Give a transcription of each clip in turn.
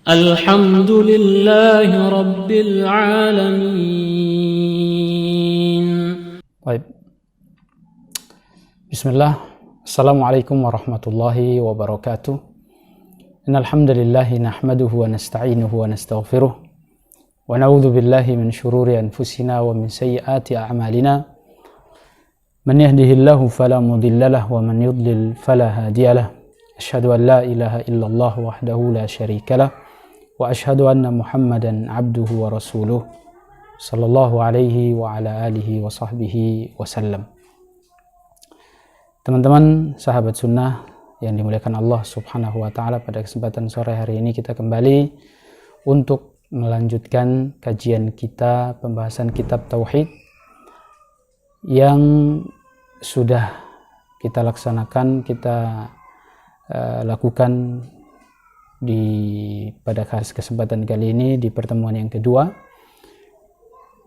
الحمد لله رب العالمين. Baik. Bismillah. Assalamualaikum warahmatullahi wabarakatuh. Innal hamdalillah nahmaduhu wa nasta'inuhu wa nastaghfiruh wa na'udzu billahi min shururi anfusina wa min sayyiati a'malina. Man yahdihillahu fala mudilla lahu wa man yudlil fala hadiyalah. Asyhadu an la ilaha illallah wahdahu la syarikalah wa asyhadu anna Muhammadan abduhu wa rasuluh sallallahu alaihi wa ala alihi wa sahbihi wasallam. Teman-teman sahabat sunnah yang dimuliakan Allah subhanahu wa ta'ala, pada kesempatan sore hari ini kita kembali untuk melanjutkan kajian kita, pembahasan kitab Tauhid yang sudah kita laksanakan, kita lakukan pada kesempatan kali ini di pertemuan yang kedua,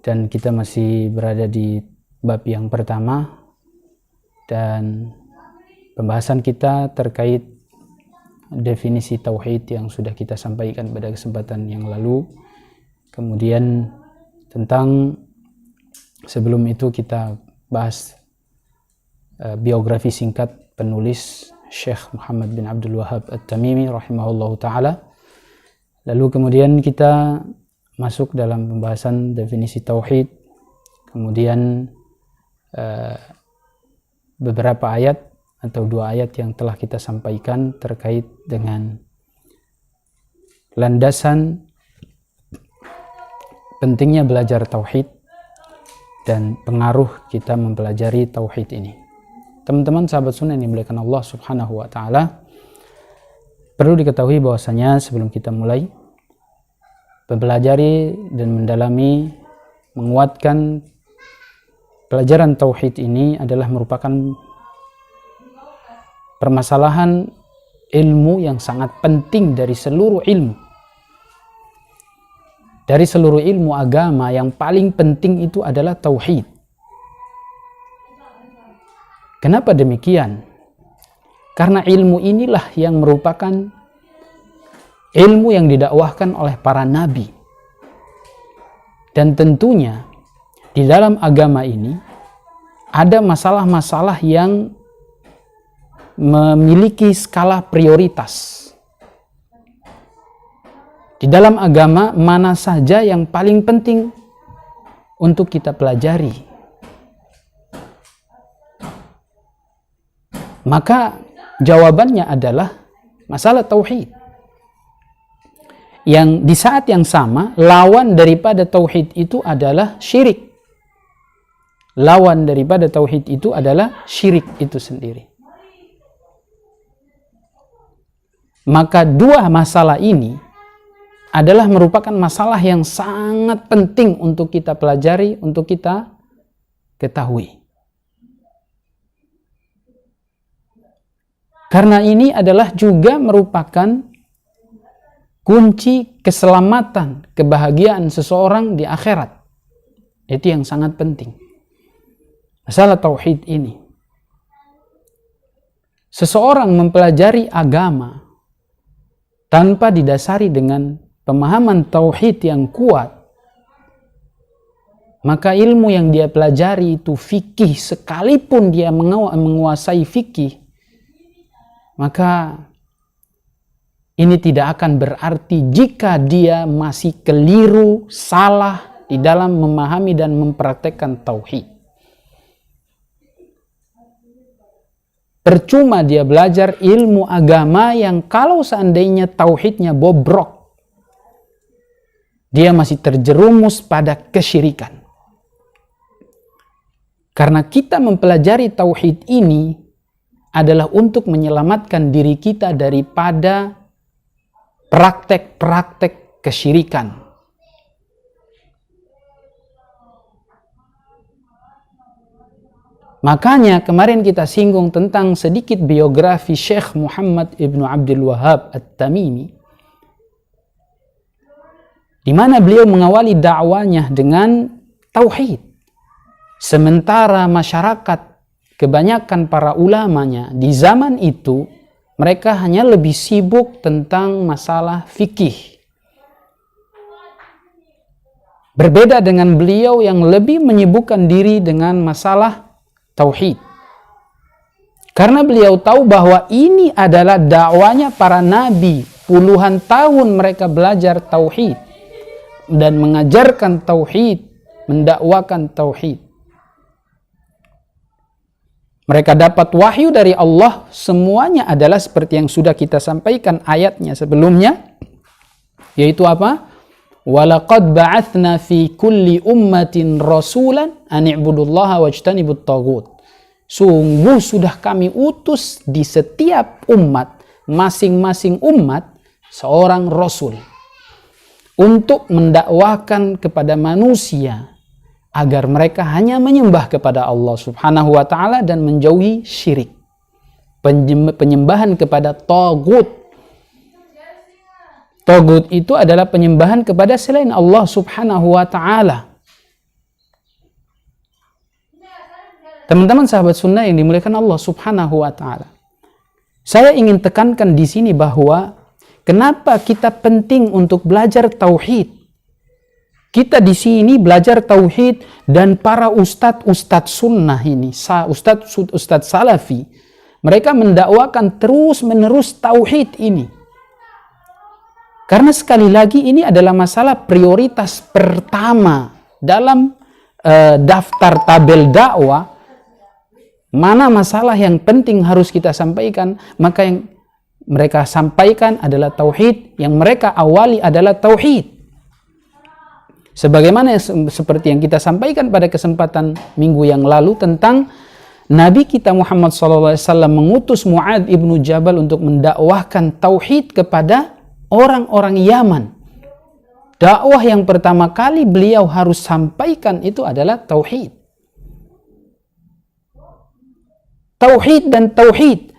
dan kita masih berada di bab yang pertama, dan pembahasan kita terkait definisi tauhid yang sudah kita sampaikan pada kesempatan yang lalu. Kemudian sebelum itu kita bahas biografi singkat penulis Syekh Muhammad bin Abdul Wahhab At-Tamimi rahimahullahu ta'ala. Lalu kemudian kita masuk dalam pembahasan definisi tauhid, kemudian beberapa ayat atau 2 ayat yang telah kita sampaikan terkait dengan landasan pentingnya belajar tauhid dan pengaruh kita mempelajari tauhid ini. Teman-teman sahabat sunnah yang dimuliakan Allah subhanahu wa ta'ala, perlu diketahui bahwasanya sebelum kita mulai mempelajari dan mendalami, menguatkan pelajaran tauhid ini adalah merupakan permasalahan ilmu yang sangat penting dari seluruh ilmu. Dari seluruh ilmu agama, yang paling penting itu adalah tauhid. Kenapa demikian? Karena ilmu inilah yang merupakan ilmu yang didakwahkan oleh para nabi. Dan tentunya di dalam agama ini ada masalah-masalah yang memiliki skala prioritas. Di dalam agama mana saja yang paling penting untuk kita pelajari? Maka jawabannya adalah masalah tauhid. Yang di saat yang sama, lawan daripada tauhid itu adalah syirik. Lawan daripada tauhid itu adalah syirik itu sendiri. Maka 2 masalah ini adalah merupakan masalah yang sangat penting untuk kita pelajari, untuk kita ketahui. Karena ini adalah juga merupakan kunci keselamatan, kebahagiaan seseorang di akhirat. Itu yang sangat penting. Masalah tauhid ini. Seseorang mempelajari agama tanpa didasari dengan pemahaman tauhid yang kuat, maka ilmu yang dia pelajari itu fikih, sekalipun dia menguasai fikih, maka ini tidak akan berarti jika dia masih keliru, salah di dalam memahami dan mempraktekkan tauhid. Percuma dia belajar ilmu agama yang kalau seandainya tauhidnya bobrok, dia masih terjerumus pada kesyirikan. Karena kita mempelajari tauhid ini adalah untuk menyelamatkan diri kita daripada praktek-praktek kesyirikan. Makanya kemarin kita singgung tentang sedikit biografi Syekh Muhammad ibnu Abdul Wahhab At-Tamimi, di mana beliau mengawali dakwanya dengan tauhid. Sementara masyarakat, kebanyakan para ulamanya di zaman itu, mereka hanya lebih sibuk tentang masalah fikih, Berbeda dengan beliau yang lebih menyibukkan diri dengan masalah tauhid. Karena beliau tahu bahwa ini adalah dakwanya para nabi. Puluhan tahun mereka belajar tauhid dan mengajarkan tauhid, mendakwakan tauhid. Mereka dapat wahyu dari Allah, semuanya adalah seperti yang sudah kita sampaikan ayatnya sebelumnya, yaitu apa? Walaqad ba'athna fi kulli ummatin rasulan an i'budullaha wajtanibut taghut. Sungguh sudah kami utus di setiap umat, masing-masing umat seorang rasul untuk mendakwakan kepada manusia agar mereka hanya menyembah kepada Allah Subhanahu wa taala dan menjauhi syirik. Penyembahan kepada taghut. Taghut itu adalah penyembahan kepada selain Allah Subhanahu wa taala. Teman-teman sahabat sunnah yang dimuliakan Allah Subhanahu wa taala. Saya ingin tekankan di sini bahwa kenapa kita penting untuk belajar tauhid. Kita di sini belajar tauhid dan para ustadz sunnah ini, ustadz salafi, mereka mendakwakan terus-menerus tauhid ini. Karena sekali lagi ini adalah masalah prioritas pertama dalam daftar tabel dakwah. Mana masalah yang penting harus kita sampaikan, maka yang mereka sampaikan adalah tauhid, yang mereka awali adalah tauhid. Sebagaimana seperti yang kita sampaikan pada kesempatan minggu yang lalu tentang Nabi kita Muhammad SAW mengutus Mu'adz ibnu Jabal untuk mendakwahkan tauhid kepada orang-orang Yaman. Dakwah yang pertama kali beliau harus sampaikan itu adalah tauhid. Tauhid dan tauhid.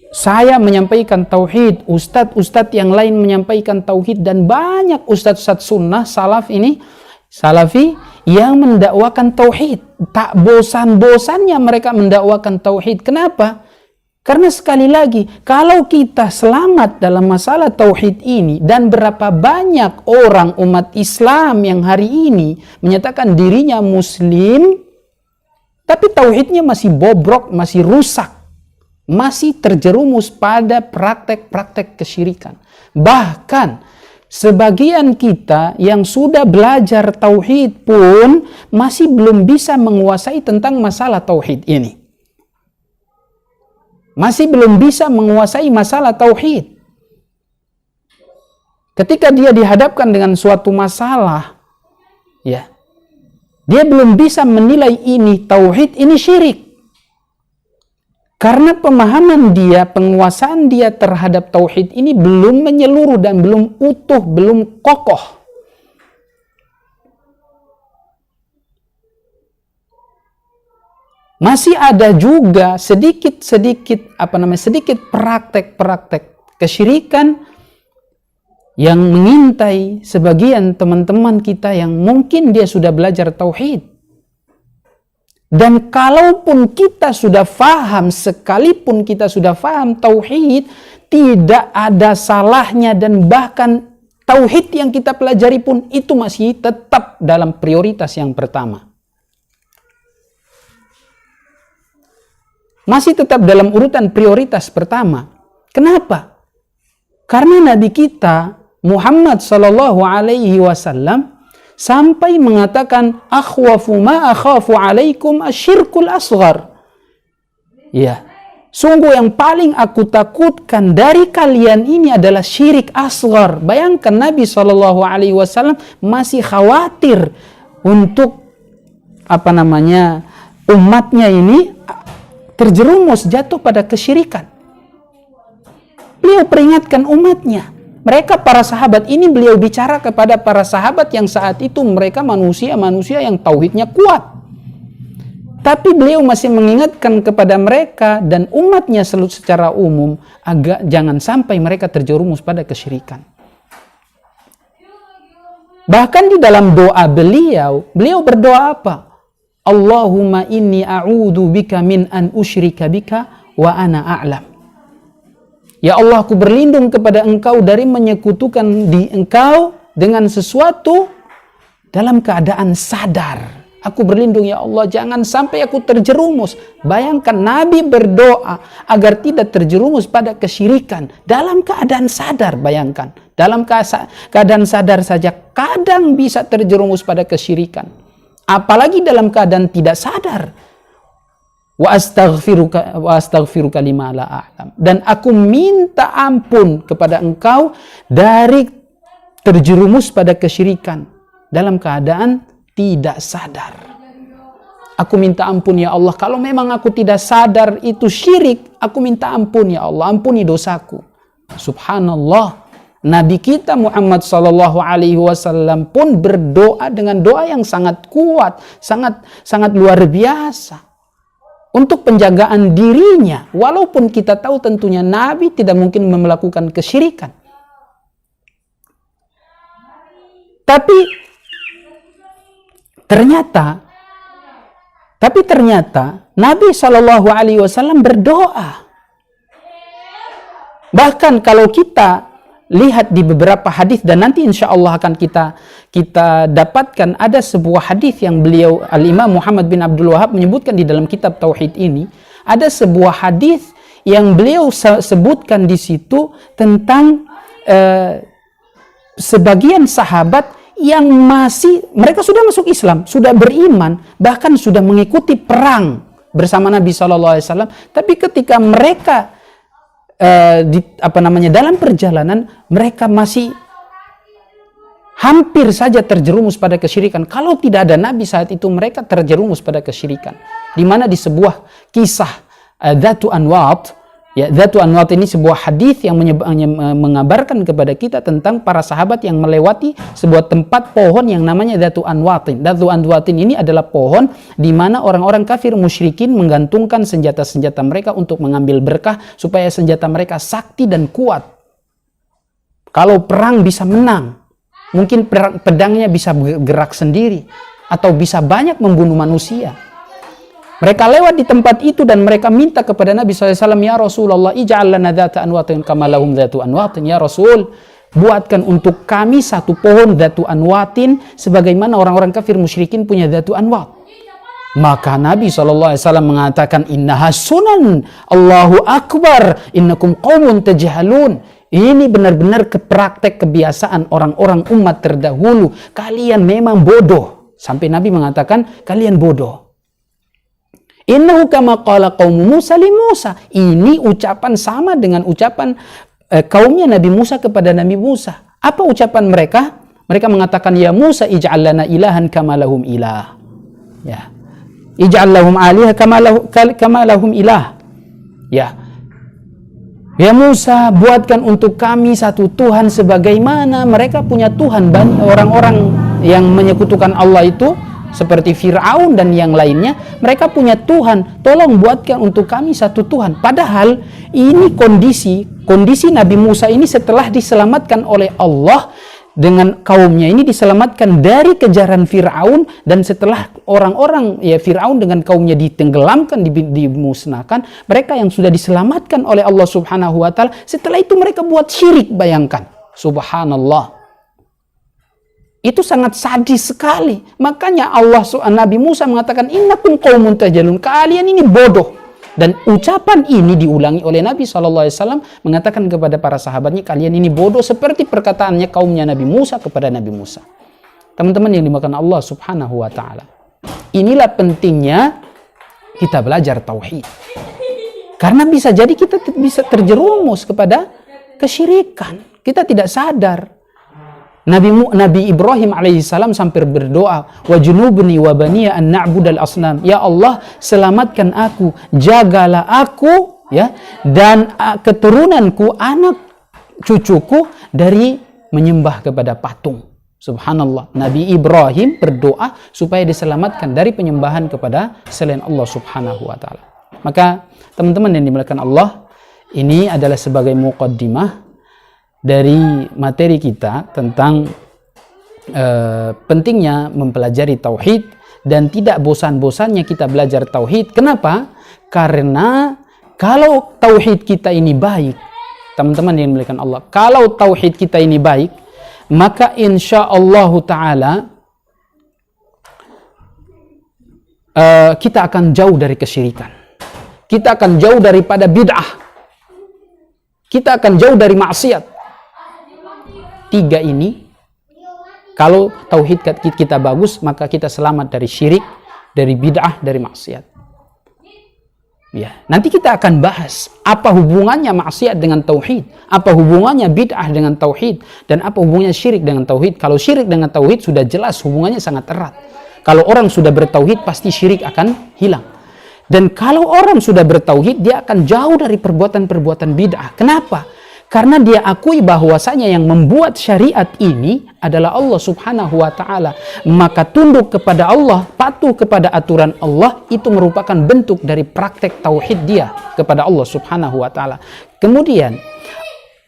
Saya menyampaikan tauhid, ustadz-ustadz yang lain menyampaikan tauhid, dan banyak ustadz-ustadz sunnah salafi yang mendakwakan tauhid. Tak bosan-bosannya mereka mendakwakan tauhid. Kenapa? Karena sekali lagi, kalau kita selamat dalam masalah tauhid ini, dan berapa banyak orang umat Islam yang hari ini menyatakan dirinya muslim, tapi tauhidnya masih bobrok, masih rusak, masih terjerumus pada praktek-praktek kesyirikan. Bahkan sebagian kita yang sudah belajar tauhid pun masih belum bisa menguasai tentang masalah tauhid ini. Masih belum bisa menguasai masalah tauhid. Ketika dia dihadapkan dengan suatu masalah, ya, dia belum bisa menilai ini tauhid, ini syirik. Karena pemahaman dia, penguasaan dia terhadap tauhid ini belum menyeluruh dan belum utuh, belum kokoh. Masih ada juga sedikit praktek-praktek kesyirikan yang mengintai sebagian teman-teman kita yang mungkin dia sudah belajar tauhid. Dan kalaupun kita sudah faham, sekalipun kita sudah faham tauhid, tidak ada salahnya, dan bahkan tauhid yang kita pelajari pun itu masih tetap dalam prioritas yang pertama. Masih tetap dalam urutan prioritas pertama. Kenapa? Karena Nabi kita Muhammad sallallahu alaihi wasallam sampai mengatakan akhwafu ma akhafu alaikum asyirkul asghar. Ya, sungguh yang paling aku takutkan dari kalian ini adalah syirik asghar. Bayangkan Nabi sallallahu alaihi wasallam masih khawatir untuk umatnya ini terjerumus jatuh pada kesyirikan. Beliau peringatkan umatnya. Mereka para sahabat ini, beliau bicara kepada para sahabat yang saat itu mereka manusia-manusia yang tauhidnya kuat. Tapi beliau masih mengingatkan kepada mereka dan umatnya secara umum agar jangan sampai mereka terjerumus pada kesyirikan. Bahkan di dalam doa beliau berdoa apa? Allahumma inni a'udhu bika min an usyrika bika wa ana a'lam. Ya Allah, aku berlindung kepada engkau dari menyekutukan di engkau dengan sesuatu dalam keadaan sadar. Aku berlindung ya Allah, jangan sampai aku terjerumus. Bayangkan Nabi berdoa agar tidak terjerumus pada kesyirikan dalam keadaan sadar. Bayangkan, dalam keadaan sadar saja kadang bisa terjerumus pada kesyirikan. Apalagi dalam keadaan tidak sadar. Wa astaghfiruka lima la a'lam. Dan aku minta ampun kepada engkau dari terjerumus pada kesyirikan dalam keadaan tidak sadar. Aku minta ampun ya Allah, kalau memang aku tidak sadar itu syirik, aku minta ampun ya Allah, ampuni dosaku. Subhanallah, Nabi kita Muhammad sallallahu alaihi wasallam pun berdoa dengan doa yang sangat kuat, sangat luar biasa untuk penjagaan dirinya. Walaupun kita tahu tentunya Nabi tidak mungkin melakukan kesyirikan. Tapi ternyata Nabi Shallallahu Alaihi Wasallam berdoa. Bahkan kalau kita lihat di beberapa hadis, dan nanti insya Allah akan kita dapatkan ada sebuah hadis yang beliau Al-Imam Muhammad bin Abdul Wahab menyebutkan di dalam kitab Tauhid ini. Ada sebuah hadis yang beliau sebutkan di situ tentang sebagian sahabat yang mereka sudah masuk Islam, sudah beriman, bahkan sudah mengikuti perang bersama Nabi SAW. Tapi ketika mereka dalam perjalanan, mereka masih hampir saja terjerumus pada kesyirikan. Kalau tidak ada Nabi saat itu, mereka terjerumus pada kesyirikan. Di mana di sebuah kisah Dzatu Anwat, ya, Dzatu Anwat ini sebuah hadis yang mengabarkan kepada kita tentang para sahabat yang melewati sebuah tempat pohon yang namanya Dzatu Anwatin. Dzatu Anwatin ini adalah pohon di mana orang-orang kafir musyrikin menggantungkan senjata-senjata mereka untuk mengambil berkah supaya senjata mereka sakti dan kuat. Kalau perang bisa menang, mungkin pedangnya bisa bergerak sendiri atau bisa banyak membunuh manusia. Mereka lewat di tempat itu dan mereka minta kepada Nabi SAW, ya Rasulullah, ij'al lana dzata anwatin kama lahum dzatu anwatin. Ya Rasul, buatkan untuk kami satu pohon dzatu anwatin sebagaimana orang-orang kafir musyrikin punya dzatu anwat. Maka Nabi SAW mengatakan, innaha sunan, Allahu Akbar, innakum qaumun tajhalun. Ini benar-benar praktek kebiasaan orang-orang umat terdahulu. Kalian memang bodoh. Sampai Nabi mengatakan, kalian bodoh. Innahu kama qala qaumu Musa li Musa. Ini ucapan sama dengan ucapan kaumnya Nabi Musa kepada Nabi Musa. Apa ucapan mereka? Mereka mengatakan, ya Musa ij'al lana ilahan kama lahum ilah. Ya. Ij'al lahum alihah kama lahum ilah. Ya. Ya Musa, buatkan untuk kami satu Tuhan sebagaimana mereka punya Tuhan. Orang-orang yang menyekutukan Allah itu seperti Fir'aun dan yang lainnya, mereka punya Tuhan, tolong buatkan untuk kami satu Tuhan. Padahal ini kondisi Nabi Musa ini setelah diselamatkan oleh Allah dengan kaumnya ini, diselamatkan dari kejaran Fir'aun, dan setelah orang-orang Fir'aun dengan kaumnya ditenggelamkan, dimusnahkan, mereka yang sudah diselamatkan oleh Allah Subhanahu wa Ta'ala, setelah itu mereka buat syirik. Bayangkan, subhanallah. Itu sangat sadis sekali. Makanya Nabi Musa mengatakan, innakum qaumun tajhalun, kalian ini bodoh. Dan ucapan ini diulangi oleh Nabi SAW, mengatakan kepada para sahabatnya, kalian ini bodoh, seperti perkataannya kaumnya Nabi Musa kepada Nabi Musa. Teman-teman yang dimakan Allah Subhanahu wa Ta'ala, inilah pentingnya kita belajar tauhid. Karena bisa jadi kita bisa terjerumus kepada kesyirikan. Kita tidak sadar. Nabi Ibrahim alaihissalam sampai berdoa, wa junubni wa baniya an na'budal asnam. Ya Allah, selamatkan aku, jagalah aku, ya, dan keturunanku, anak cucuku dari menyembah kepada patung. Subhanallah. Nabi Ibrahim berdoa supaya diselamatkan dari penyembahan kepada selain Allah Subhanahu wa Ta'ala. Maka teman-teman yang dimuliakan Allah, ini adalah sebagai muqaddimah dari materi kita tentang pentingnya mempelajari tauhid dan tidak bosan-bosannya kita belajar tauhid. Kenapa? Karena kalau tauhid kita ini baik, teman-teman yang dimuliakan Allah, kalau tauhid kita ini baik, maka insya Allah Ta'ala kita akan jauh dari kesyirikan. Kita akan jauh daripada bid'ah. Kita akan jauh dari maksiat. 3 ini, kalau tauhid kita bagus, maka kita selamat dari syirik, dari bid'ah, dari maksiat. Ya, nanti kita akan bahas apa hubungannya maksiat dengan tauhid, apa hubungannya bid'ah dengan tauhid, dan apa hubungannya syirik dengan tauhid. Kalau syirik dengan tauhid sudah jelas hubungannya sangat erat. Kalau orang sudah bertauhid, pasti syirik akan hilang. Dan kalau orang sudah bertauhid, dia akan jauh dari perbuatan-perbuatan bid'ah. Kenapa? Karena dia akui bahwasanya yang membuat syariat ini adalah Allah Subhanahu wa ta'ala. Maka tunduk kepada Allah, patuh kepada aturan Allah, itu merupakan bentuk dari praktek tauhid dia kepada Allah Subhanahu wa ta'ala. Kemudian,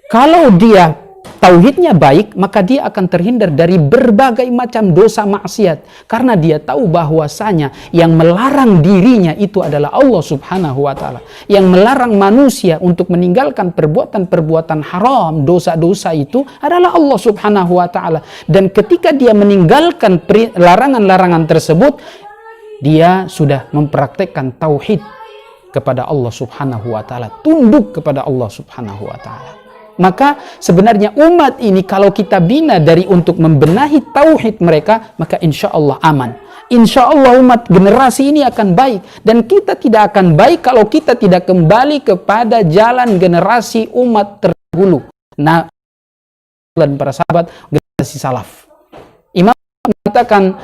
kalau dia tauhidnya baik, maka dia akan terhindar dari berbagai macam dosa maksiat. Karena dia tahu bahwasanya yang melarang dirinya itu adalah Allah Subhanahu wa ta'ala. Yang melarang manusia untuk meninggalkan perbuatan-perbuatan haram, dosa-dosa itu adalah Allah Subhanahu wa ta'ala. Dan ketika dia meninggalkan larangan-larangan tersebut, dia sudah mempraktekkan tauhid kepada Allah Subhanahu wa ta'ala. Tunduk kepada Allah Subhanahu wa ta'ala. Maka sebenarnya umat ini kalau kita bina dari untuk membenahi tauhid mereka, maka insya Allah aman. Insya Allah umat generasi ini akan baik. Dan kita tidak akan baik kalau kita tidak kembali kepada jalan generasi umat terdahulu. Nah, dan para sahabat generasi salaf. Imam mengatakan,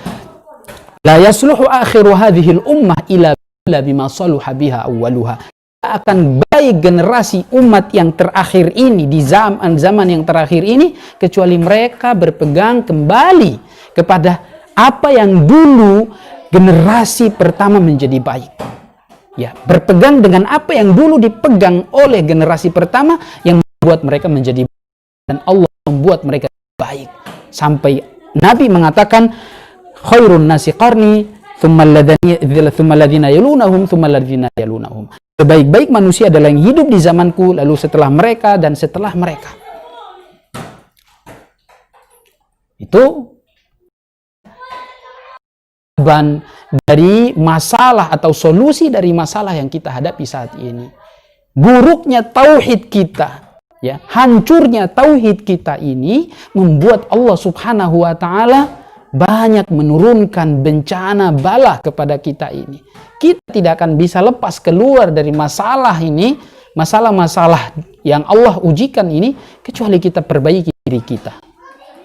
la yasluhu akhiru hadhil ummah ila bima saluha biha awwaluha. Akan baik generasi umat yang terakhir ini di zaman yang terakhir ini kecuali mereka berpegang kembali kepada apa yang dulu generasi pertama menjadi baik. Ya, berpegang dengan apa yang dulu dipegang oleh generasi pertama yang membuat mereka menjadi baik, dan Allah membuat mereka baik. Sampai Nabi mengatakan, khairun nasi qarni thumma alladhina yalunahum thumma alladhina yalunahum. Sebaik-baik manusia adalah yang hidup di zamanku, lalu setelah mereka, dan setelah mereka. Itu ban dari masalah atau solusi dari masalah yang kita hadapi saat ini. Buruknya tauhid kita, ya, hancurnya tauhid kita ini membuat Allah Subhanahu wa ta'ala banyak menurunkan bencana bala kepada kita ini. Kita tidak akan bisa lepas keluar dari masalah ini, masalah-masalah yang Allah ujikan ini, kecuali kita perbaiki diri kita.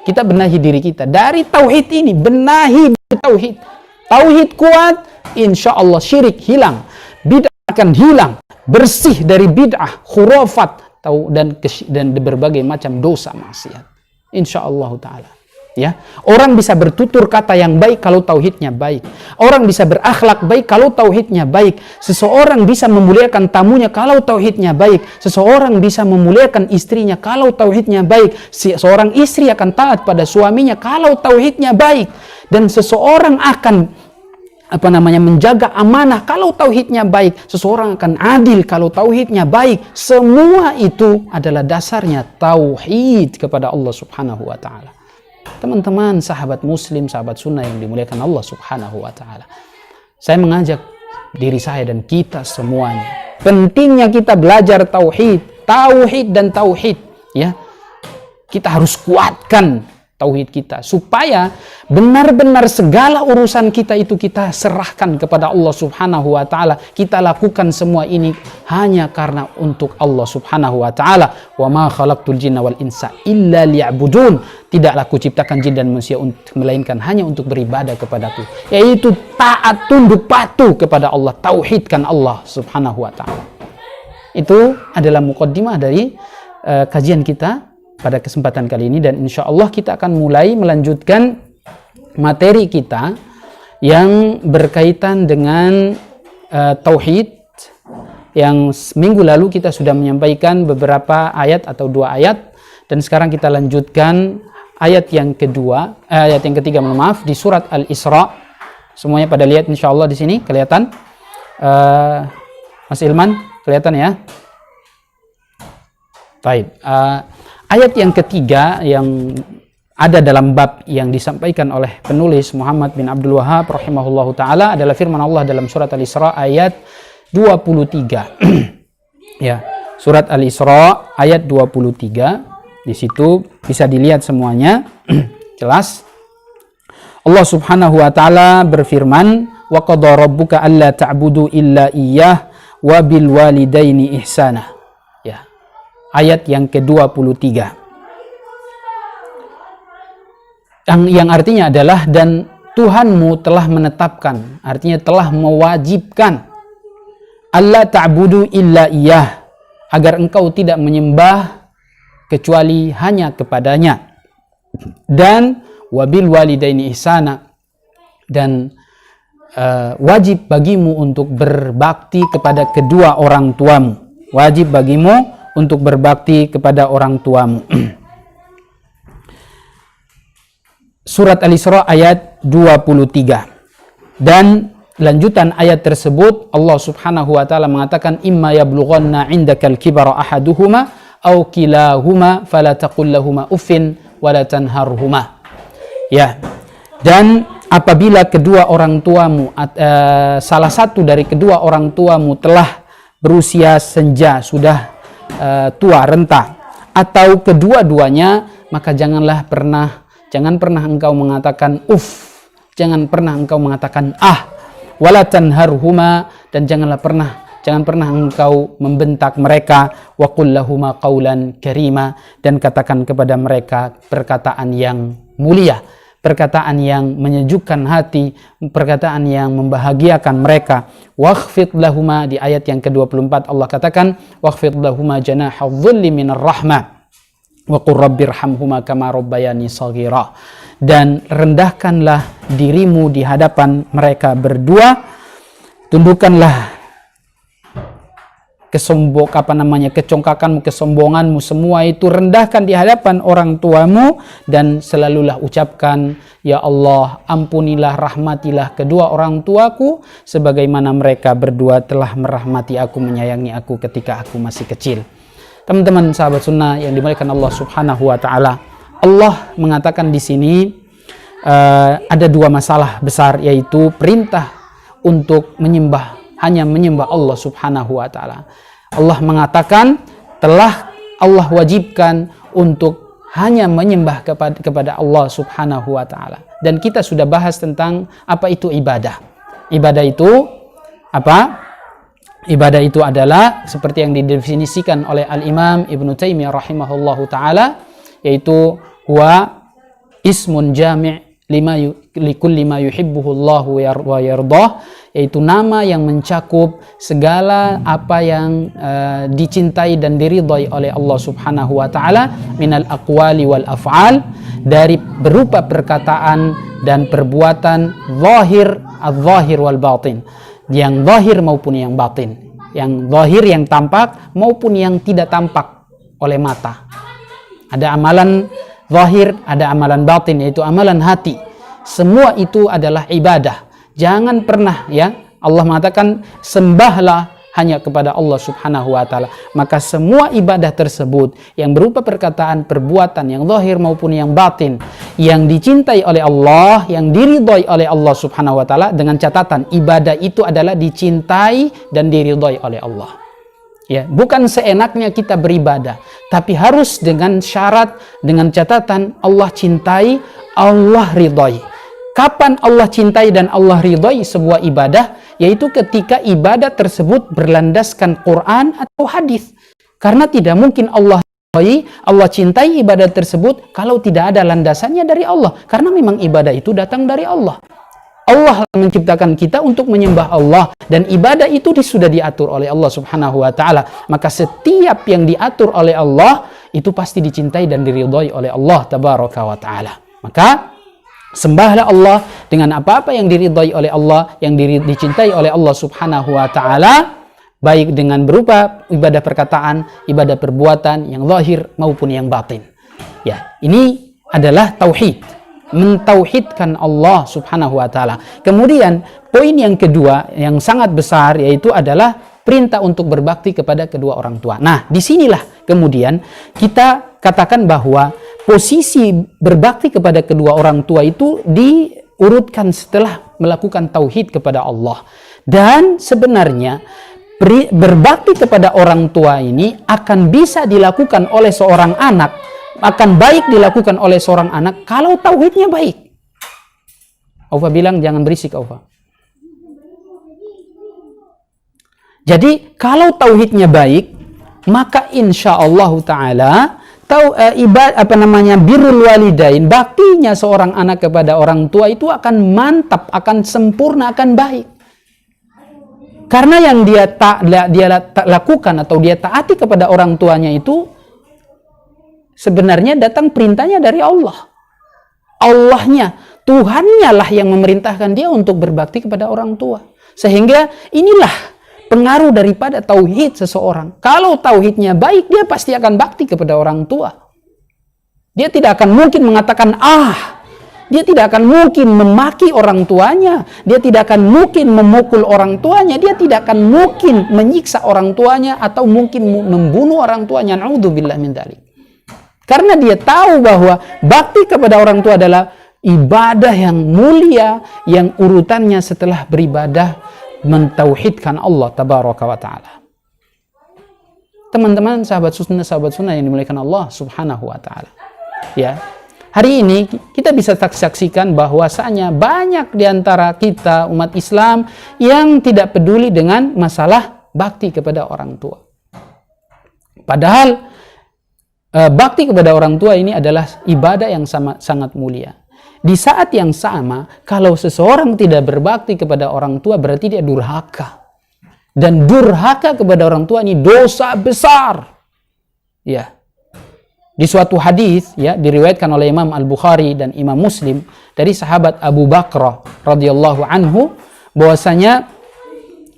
Kita benahi diri kita. Dari tauhid ini, benahi tauhid. Tauhid kuat, insya Allah syirik hilang. Bid'ah akan hilang. Bersih dari bid'ah, khurafat, dan berbagai macam dosa maksiat. Insya Allah ta'ala. Ya, orang bisa bertutur kata yang baik kalau tauhidnya baik. Orang bisa berakhlak baik kalau tauhidnya baik. Seseorang bisa memuliakan tamunya kalau tauhidnya baik. Seseorang bisa memuliakan istrinya kalau tauhidnya baik. Seorang istri akan taat pada suaminya kalau tauhidnya baik. Dan seseorang akan menjaga amanah kalau tauhidnya baik. Seseorang akan adil kalau tauhidnya baik. Semua itu adalah dasarnya tauhid kepada Allah Subhanahu wa ta'ala. Teman-teman, sahabat muslim, sahabat sunnah yang dimuliakan Allah Subhanahu wa ta'ala, saya mengajak diri saya dan kita semuanya, pentingnya kita belajar tauhid dan tauhid, ya. Kita harus kuatkan tauhid kita supaya benar-benar segala urusan kita itu kita serahkan kepada Allah Subhanahu wa ta'ala. Kita lakukan semua ini hanya karena untuk Allah Subhanahu wa ta'ala. Wa ma khalaqtul jinna wal insa illa liya'budun. Tidaklah kuciptakan jin dan manusia melainkan hanya untuk beribadah kepadaku, yaitu taat, tunduk, patuh kepada Allah, tauhidkan Allah Subhanahu wa ta'ala. Itu adalah muqaddimah dari kajian kita pada kesempatan kali ini, dan insya Allah kita akan mulai melanjutkan materi kita yang berkaitan dengan tauhid, yang minggu lalu kita sudah menyampaikan beberapa ayat atau 2 ayat, dan sekarang kita lanjutkan ayat yang ketiga, di surat Al-Isra. Semuanya pada lihat insya Allah di sini kelihatan, Mas Ilman kelihatan ya? Baik. Ayat yang ketiga, yang ada dalam bab yang disampaikan oleh penulis Muhammad bin Abdul Wahhab rahimahullahu taala adalah firman Allah dalam surat Al-Isra ayat 23. Ya, surat Al-Isra ayat 23. Di situ bisa dilihat semuanya jelas. Allah Subhanahu wa taala berfirman, "Wa qadha rabbuka alla ta'budu illa iyyah wa bil walidaini ihsana." Ya. Ayat yang ke-23. Yang artinya adalah dan Tuhanmu telah menetapkan, artinya telah mewajibkan alla ta'budu illa iyyah, agar engkau tidak menyembah kecuali hanya kepadanya, dan wabil walidaini ihsana, dan wajib bagimu untuk berbakti kepada kedua orang tuamu. Wajib bagimu untuk berbakti kepada orang tuamu. Surat Al-Isra ayat 23. Dan lanjutan ayat tersebut Allah Subhanahu wa taala mengatakan, imma yablughanna 'indakal kibara ahaduhuma aw kilahuma fala taqul lahumā uffin wa la tanharhumā. Ya. Dan apabila kedua orang tuamu, salah satu dari kedua orang tuamu telah berusia senja, sudah tua renta, atau kedua-duanya, maka jangan pernah engkau mengatakan jangan pernah engkau mengatakan wala tanharhuma, dan jangan pernah engkau membentak mereka, wa qul lahumā qawlan karīmā, dan katakan kepada mereka perkataan yang mulia, perkataan yang menyejukkan hati, perkataan yang membahagiakan mereka. Wakhfid lahuma, di ayat yang ke-24 Allah katakan, wakhfid lahuma janaha dhulli minar rahmah wa qur rabbirhamhuma kama rabbayani shaghira, dan rendahkanlah dirimu di hadapan mereka berdua, tundukkanlah kecongkakanmu, kesombonganmu, semua itu rendahkan di hadapan orang tuamu, dan selalulah ucapkan, ya Allah, ampunilah, rahmatilah kedua orang tuaku sebagaimana mereka berdua telah merahmati aku, menyayangi aku ketika aku masih kecil. Teman-teman sahabat sunnah yang dimuliakan Allah Subhanahu wa taala, Allah mengatakan di sini ada dua masalah besar, yaitu perintah untuk hanya menyembah Allah Subhanahu wa taala. Allah mengatakan telah Allah wajibkan untuk hanya menyembah kepada Allah Subhanahu wa taala. Dan kita sudah bahas tentang apa itu ibadah. Ibadah itu apa? Ibadah itu adalah seperti yang didefinisikan oleh Al-Imam Ibnu Taimiyah rahimahullahu taala, yaitu huwa ismun jami' likulli ma yuhibbuhullahu wa yardah, yaitu nama yang mencakup segala apa yang dicintai dan diridhai oleh Allah Subhanahu wa taala minal aqwali wal af'al, dari berupa perkataan dan perbuatan zahir wal batin, yang zahir maupun yang batin, yang zahir yang tampak maupun yang tidak tampak oleh mata. Ada amalan zahir, ada amalan batin, yaitu amalan hati. Semua itu adalah ibadah. Jangan pernah, ya, Allah mengatakan sembahlah hanya kepada Allah Subhanahu wa taala. Maka semua ibadah tersebut yang berupa perkataan, perbuatan yang zahir maupun yang batin, yang dicintai oleh Allah, yang diridhai oleh Allah Subhanahu wa taala, dengan catatan ibadah itu adalah dicintai dan diridhai oleh Allah. Ya, bukan seenaknya kita beribadah, tapi harus dengan syarat, dengan catatan Allah cintai, Allah ridhai. Kapan Allah cintai dan Allah ridhai sebuah ibadah? Yaitu ketika ibadah tersebut berlandaskan Quran atau hadis. Karena tidak mungkin Allah ridhai, Allah cintai ibadah tersebut kalau tidak ada landasannya dari Allah. Karena memang ibadah itu datang dari Allah. Allah menciptakan kita untuk menyembah Allah, dan ibadah itu sudah diatur oleh Allah Subhanahu wa taala. Maka setiap yang diatur oleh Allah itu pasti dicintai dan diridhai oleh Allah tabaraka wa taala. Maka sembahlah Allah dengan apa-apa yang diridhai oleh Allah, yang dicintai oleh Allah Subhanahu wa taala, baik dengan berupa ibadah perkataan, ibadah perbuatan yang zahir maupun yang batin. Ya, ini adalah tauhid. Mentauhidkan Allah Subhanahu wa taala. Kemudian poin yang kedua yang sangat besar, yaitu adalah perintah untuk berbakti kepada kedua orang tua. Nah, disinilah kemudian kita katakan bahwa posisi berbakti kepada kedua orang tua itu diurutkan setelah melakukan tauhid kepada Allah. Dan sebenarnya berbakti kepada orang tua ini akan bisa dilakukan oleh seorang anak, akan baik dilakukan oleh seorang anak kalau tauhidnya baik. Aufa bilang jangan berisik, Aufa. Jadi kalau tauhidnya baik, maka insya Allah Taala birrul walidain, baktinya seorang anak kepada orang tua itu akan mantap, akan sempurna, akan baik. Karena yang dia lakukan atau dia taati kepada orang tuanya itu sebenarnya datang perintahnya dari Allah. Allahnya, Tuhannya lah yang memerintahkan dia untuk berbakti kepada orang tua. Sehingga inilah pengaruh daripada tauhid seseorang. Kalau tauhidnya baik, dia pasti akan bakti kepada orang tua. Dia tidak akan mungkin mengatakan dia tidak akan mungkin memaki orang tuanya, dia tidak akan mungkin memukul orang tuanya, dia tidak akan mungkin menyiksa orang tuanya atau mungkin membunuh orang tuanya. Naudzubillah min dzalik. Karena dia tahu bahwa bakti kepada orang tua adalah ibadah yang mulia, yang urutannya setelah beribadah mentauhidkan Allah tabaraka wa ta'ala. Teman-teman, sahabat sunnah yang dimuliakan Allah subhanahu wa ta'ala. Ya, hari ini kita bisa saksikan bahwasanya banyak di antara kita umat Islam yang tidak peduli dengan masalah bakti kepada orang tua. Padahal bakti kepada orang tua ini adalah ibadah yang sangat mulia. Di saat yang sama, kalau seseorang tidak berbakti kepada orang tua, berarti dia durhaka. Dan durhaka kepada orang tua ini dosa besar. Ya. Di suatu hadis ya diriwayatkan oleh Imam Al-Bukhari dan Imam Muslim dari sahabat Abu Bakrah radhiyallahu anhu bahwasanya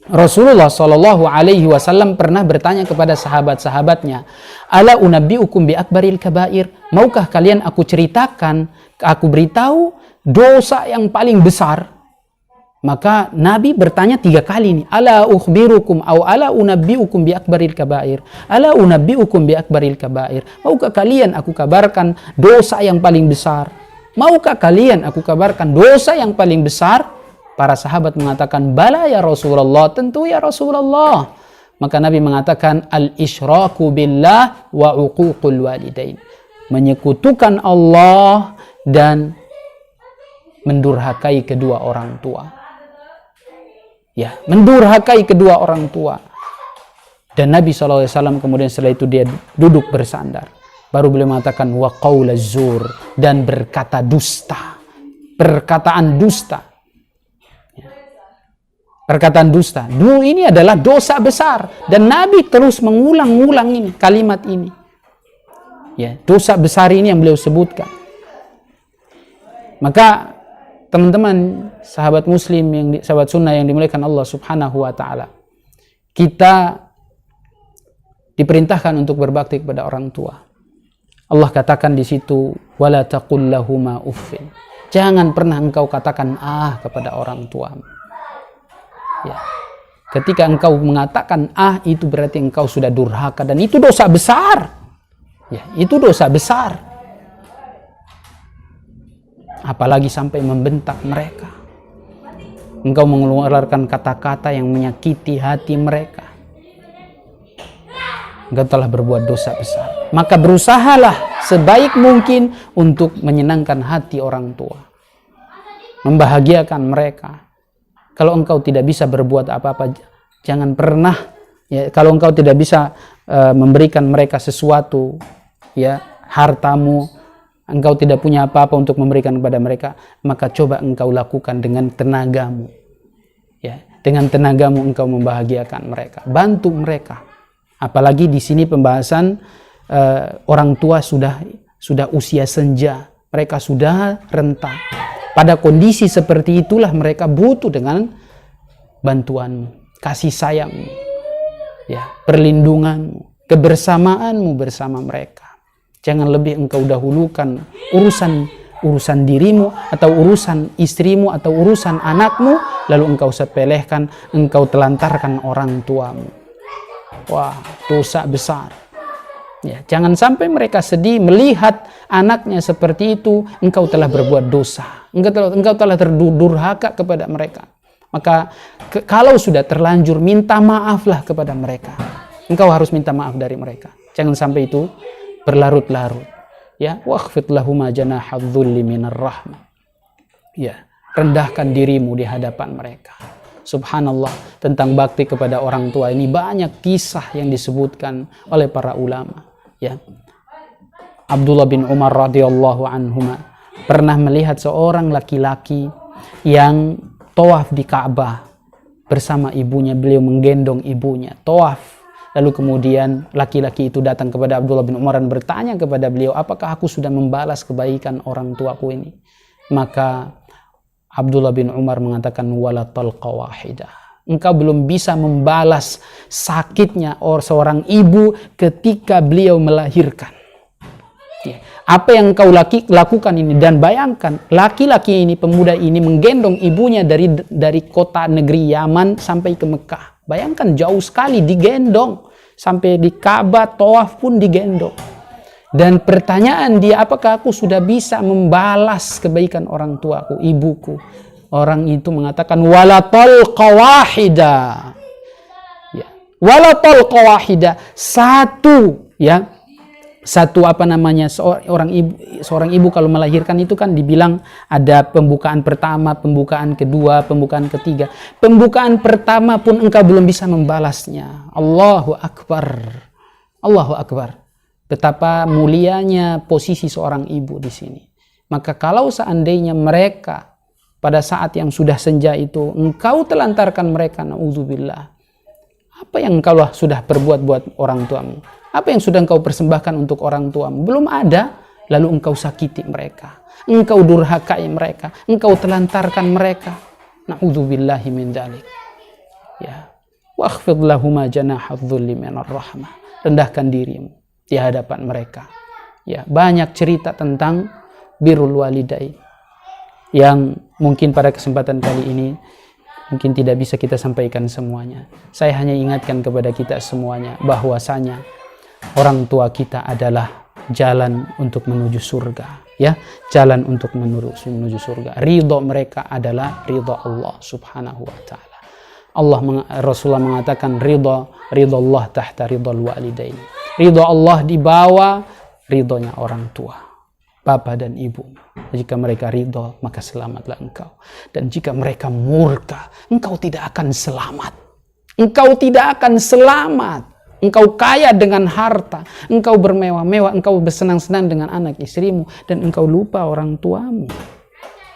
Rasulullah Shallallahu Alaihi Wasallam pernah bertanya kepada sahabat-sahabatnya, "Ala unabbiukum bi akbaril kabair? Maukah kalian aku ceritakan, aku beritahu dosa yang paling besar?" Maka Nabi bertanya 3 kali nih, "Ala ukhbirukum au ala unabbiukum bi akbaril kabair?" Ala unabbiukum bi akbaril kabair? Maukah kalian aku kabarkan dosa yang paling besar? Maukah kalian aku kabarkan dosa yang paling besar? Para sahabat mengatakan, "Bala ya Rasulullah, tentu ya Rasulullah." Maka Nabi mengatakan, "Al-isyraku billah wa uququl walidain." Menyekutukan Allah dan mendurhakai kedua orang tua. Ya, mendurhakai kedua orang tua. Dan Nabi SAW kemudian setelah itu dia duduk bersandar. Baru beliau mengatakan, "Wa qaulaz zur," dan berkata dusta. Perkataan dusta. Perkataan dusta. Dulu ini adalah dosa besar. Dan Nabi terus mengulang-ulang ini, kalimat ini. Ya, dosa besar ini yang beliau sebutkan. Maka teman-teman, sahabat muslim, sahabat sunnah yang dimuliakan Allah subhanahu wa ta'ala. Kita diperintahkan untuk berbakti kepada orang tua. Allah katakan di situ, "Wala taqul lahuma uffin." Jangan pernah engkau katakan kepada orang tuamu. Ya. Ketika engkau mengatakan itu berarti engkau sudah durhaka dan itu dosa besar. Ya, itu dosa besar. Apalagi sampai membentak mereka. Engkau mengeluarkan kata-kata yang menyakiti hati mereka. Engkau telah berbuat dosa besar. Maka berusahalah sebaik mungkin untuk menyenangkan hati orang tua. Membahagiakan mereka. Kalau engkau tidak bisa berbuat apa-apa, jangan pernah ya, kalau engkau tidak bisa memberikan mereka sesuatu, ya, hartamu, engkau tidak punya apa-apa untuk memberikan kepada mereka, maka coba engkau lakukan dengan tenagamu. Ya, dengan tenagamu engkau membahagiakan mereka, bantu mereka. Apalagi di sini pembahasan orang tua sudah usia senja, mereka sudah renta. Pada kondisi seperti itulah mereka butuh dengan bantuanmu, kasih sayangmu, ya, perlindunganmu, kebersamaanmu bersama mereka. Jangan lebih engkau dahulukan urusan dirimu atau urusan istrimu atau urusan anakmu, lalu engkau sepelehkan, engkau telantarkan orang tuamu. Wah, dosa besar. Ya, jangan sampai mereka sedih melihat anaknya seperti itu. Engkau telah berbuat dosa. Engkau telah terdurhaka kepada mereka. Maka kalau sudah terlanjur, minta maaflah kepada mereka. Engkau harus minta maaf dari mereka. Jangan sampai itu berlarut-larut. Ya, wakhfid lahuma janahadz dzulli minar rahmah. Ya, rendahkan dirimu di hadapan mereka. Subhanallah, tentang bakti kepada orang tua ini banyak kisah yang disebutkan oleh para ulama. Ya, Abdullah bin Umar radhiyallahu anhuma pernah melihat seorang laki-laki yang tawaf di Ka'bah bersama ibunya. Beliau menggendong ibunya tawaf. Lalu kemudian laki-laki itu datang kepada Abdullah bin Umar dan bertanya kepada beliau, apakah aku sudah membalas kebaikan orang tuaku ini? Maka Abdullah bin Umar mengatakan, wala talqa wahidah. Engkau belum bisa membalas sakitnya seorang ibu ketika beliau melahirkan. Ya. Apa yang engkau lakukan ini, dan bayangkan laki-laki ini, pemuda ini menggendong ibunya dari kota negeri Yaman sampai ke Mekah. Bayangkan jauh sekali digendong, sampai di Ka'bah tawaf pun digendong. Dan pertanyaan dia, apakah aku sudah bisa membalas kebaikan orang tuaku, ibuku? Orang itu mengatakan, wala talqa wahida. Ya. Wala talqa wahida. Satu seorang ibu kalau melahirkan itu kan dibilang ada pembukaan pertama, pembukaan kedua, pembukaan ketiga. Pembukaan pertama pun engkau belum bisa membalasnya. Allahu Akbar. Allahu Akbar. Betapa mulianya posisi seorang ibu di sini. Maka kalau seandainya mereka pada saat yang sudah senja itu engkau telantarkan mereka, na'udzubillah, apa yang engkau sudah perbuat buat orang tuamu? Apa yang sudah engkau persembahkan untuk orang tuamu? Belum ada, lalu engkau sakiti mereka, engkau durhakai mereka, engkau telantarkan mereka. Na'udzubillahi min dzalik. Ya. Wakhfid lahuma janahadz dzulli minar rahmah. Rendahkan dirimu di hadapan mereka. Ya, banyak cerita tentang birrul walidain yang mungkin pada kesempatan kali ini mungkin tidak bisa kita sampaikan semuanya. Saya hanya ingatkan kepada kita semuanya bahwasanya orang tua kita adalah jalan untuk menuju surga, ya, jalan untuk menuju surga. Ridho mereka adalah ridho Allah Subhanahu wa taala. Rasulullah mengatakan ridho Allah tahta ridhol walidain. Ridho Allah di bawah ridhonya orang tua, bapak dan ibu. Jika mereka ridho, maka selamatlah engkau. Dan jika mereka murka, engkau tidak akan selamat. Engkau tidak akan selamat. Engkau kaya dengan harta, engkau bermewah-mewah, engkau bersenang-senang dengan anak istrimu, dan engkau lupa orang tuamu.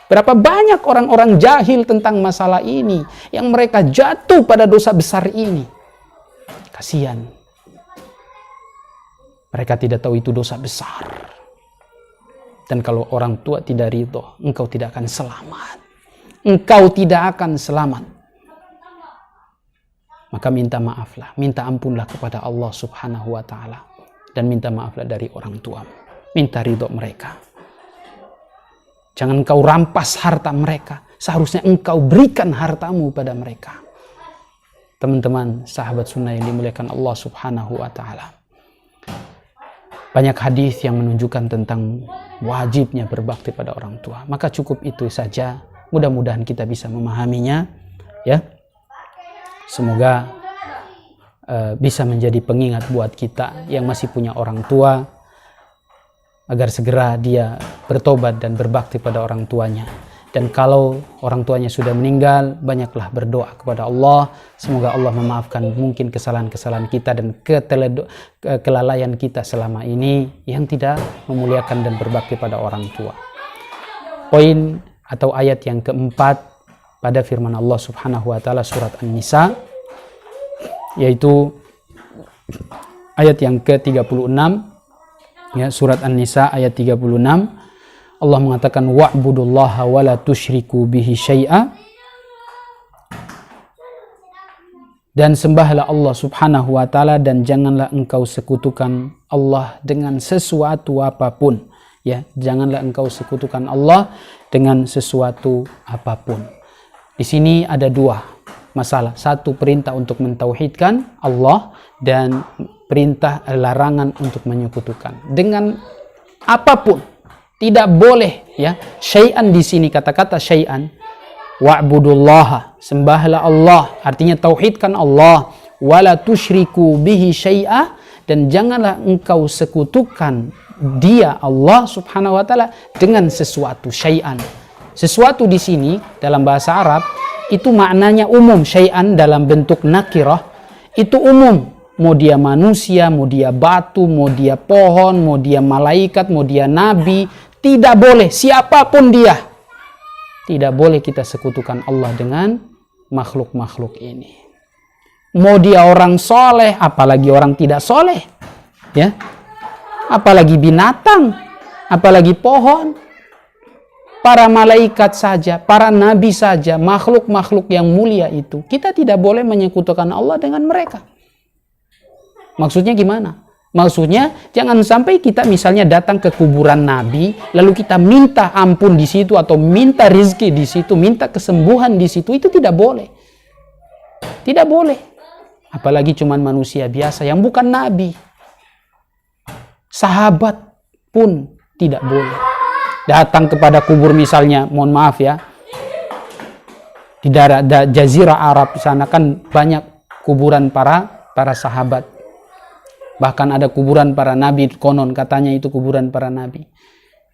Berapa banyak orang-orang jahil tentang masalah ini, yang mereka jatuh pada dosa besar ini. Kasihan. Mereka tidak tahu itu dosa besar. Dan kalau orang tua tidak ridho, engkau tidak akan selamat. Engkau tidak akan selamat. Maka minta maaflah, minta ampunlah kepada Allah Subhanahu wa taala, dan minta maaflah dari orang tuamu. Minta ridho mereka. Jangan engkau rampas harta mereka. Seharusnya engkau berikan hartamu pada mereka. Teman-teman, sahabat sunnah yang dimuliakan Allah Subhanahu wa taala. Banyak hadis yang menunjukkan tentang wajibnya berbakti pada orang tua. Maka cukup itu saja. Mudah-mudahan kita bisa memahaminya, ya. Semoga bisa menjadi pengingat buat kita yang masih punya orang tua, agar segera dia bertobat dan berbakti pada orang tuanya. Dan kalau orang tuanya sudah meninggal, banyaklah berdoa kepada Allah. Semoga Allah memaafkan mungkin kesalahan-kesalahan kita dan kelalaian kita selama ini yang tidak memuliakan dan berbakti pada orang tua. Poin atau ayat yang keempat pada firman Allah Subhanahu wa taala surat An-Nisa, yaitu ayat yang ke-36, ya, surat An-Nisa ayat 36. Allah mengatakan wa'budullaha wa la tusyriku bihi syai'a, dan sembahlah Allah Subhanahu wa taala dan janganlah engkau sekutukan Allah dengan sesuatu apapun, ya, janganlah engkau sekutukan Allah dengan sesuatu apapun. Di sini ada dua masalah. Satu, perintah untuk mentauhidkan Allah, dan perintah larangan untuk menyekutukan dengan apapun. Tidak boleh, ya. Syai'an di sini, kata-kata syai'an, wa'budullaha, sembahlah Allah, artinya tauhidkan Allah, wala tusyriku bihi syai'a, dan janganlah engkau sekutukan dia, Allah subhanahu wa ta'ala, dengan sesuatu. Syai'an, sesuatu di sini dalam bahasa Arab itu maknanya umum. Syai'an dalam bentuk nakirah itu umum, mau dia manusia, mau dia batu, mau dia pohon, mau dia malaikat, mau dia nabi, tidak boleh, siapapun dia, tidak boleh kita sekutukan Allah dengan makhluk-makhluk ini. Mau dia orang soleh, apalagi orang tidak soleh, ya, apalagi binatang, apalagi pohon, para malaikat saja, para nabi saja, makhluk-makhluk yang mulia itu, kita tidak boleh menyekutukan Allah dengan mereka. Maksudnya gimana? Maksudnya jangan sampai kita misalnya datang ke kuburan Nabi, lalu kita minta ampun di situ, atau minta rizki di situ, minta kesembuhan di situ. Itu tidak boleh. Tidak boleh. Apalagi cuman manusia biasa yang bukan Nabi. Sahabat pun tidak boleh. Datang kepada kubur misalnya, mohon maaf ya, di daerah Jazirah Arab di sana kan banyak kuburan para sahabat. Bahkan ada kuburan para nabi, konon katanya itu kuburan para nabi.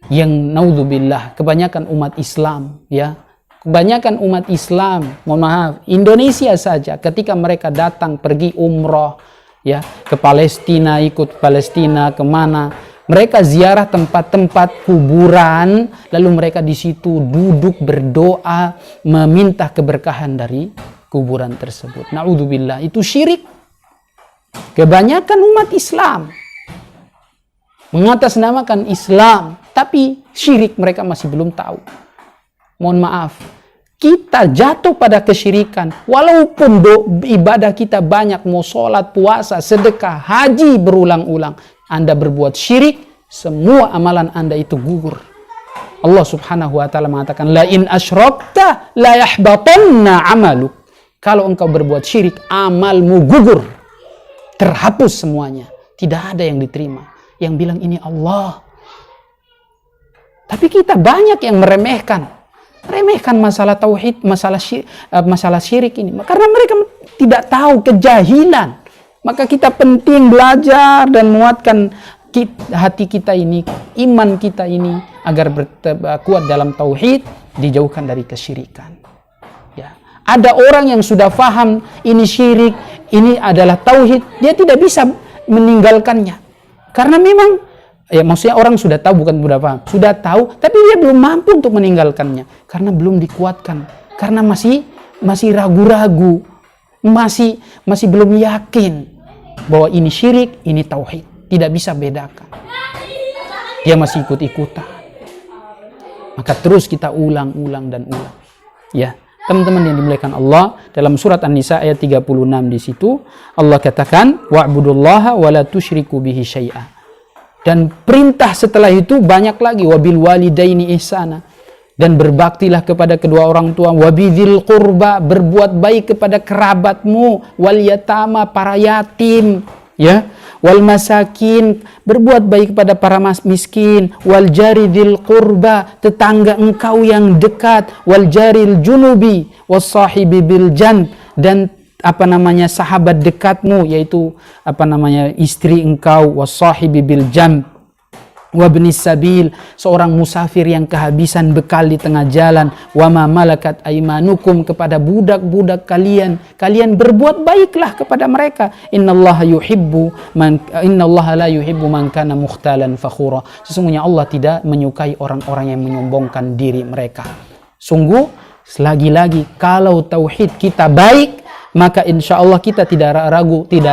Yang naudzubillah, kebanyakan umat Islam, ya. Kebanyakan umat Islam, mohon maaf, Indonesia saja ketika mereka datang pergi umroh, ya, ke Palestina, ikut Palestina kemana, mereka ziarah tempat-tempat kuburan, lalu mereka di situ duduk berdoa meminta keberkahan dari kuburan tersebut. Naudzubillah, itu syirik. Kebanyakan umat Islam mengatasnamakan Islam, tapi syirik mereka masih belum tahu. Mohon maaf, kita jatuh pada kesyirikan. Walaupun ibadah kita banyak, mau sholat, puasa, sedekah, haji berulang-ulang, Anda berbuat syirik, semua amalan Anda itu gugur. Allah subhanahu wa ta'ala mengatakan, la in asyrakta la yahbatanna amaluk. Kalau engkau berbuat syirik, amalmu gugur, terhapus semuanya, tidak ada yang diterima. Yang bilang ini Allah. Tapi kita banyak yang meremehkan masalah tauhid, masalah syirik ini, karena mereka tidak tahu, kejahilan. Maka kita penting belajar dan menguatkan hati kita ini, iman kita ini, agar kuat dalam tauhid, dijauhkan dari kesyirikan. Ya. Ada orang yang sudah faham ini syirik, ini adalah tauhid, dia tidak bisa meninggalkannya. Karena memang, ya maksudnya orang sudah tahu, bukan sudah paham, sudah tahu, tapi dia belum mampu untuk meninggalkannya. Karena belum dikuatkan, karena masih ragu-ragu, masih belum yakin bahwa ini syirik, ini tauhid. Tidak bisa bedakan. Dia masih ikut-ikutan. Maka terus kita ulang dan ulang. Ya. Teman-teman yang dimuliakan Allah, dalam surat An-Nisa ayat 36 di situ Allah katakan wa'budullaha wa la tusyriku bihi syai'a. Dan perintah setelah itu banyak lagi, wabil walidaini ihsana, dan berbaktilah kepada kedua orang tua, wabidzil qurba, berbuat baik kepada kerabatmu, wal yatama, para yatim, ya, wal masakin, berbuat baik kepada para miskin, wal jari dzil qurba, tetangga engkau yang dekat, wal jaril junubi was sahibi bil jan, dan sahabat dekatmu, yaitu istri engkau, was sahibi bil jan, wabnis sabil, seorang musafir yang kehabisan bekal di tengah jalan, wama malakat aimanukum, kepada budak-budak kalian berbuat baiklah kepada mereka. Innallaha la yuhibbu man kana mukhtalan fakhura. Sesungguhnya Allah tidak menyukai orang-orang yang menyombongkan diri mereka. Sungguh, lagi-lagi kalau tauhid kita baik, maka insya Allah kita tidak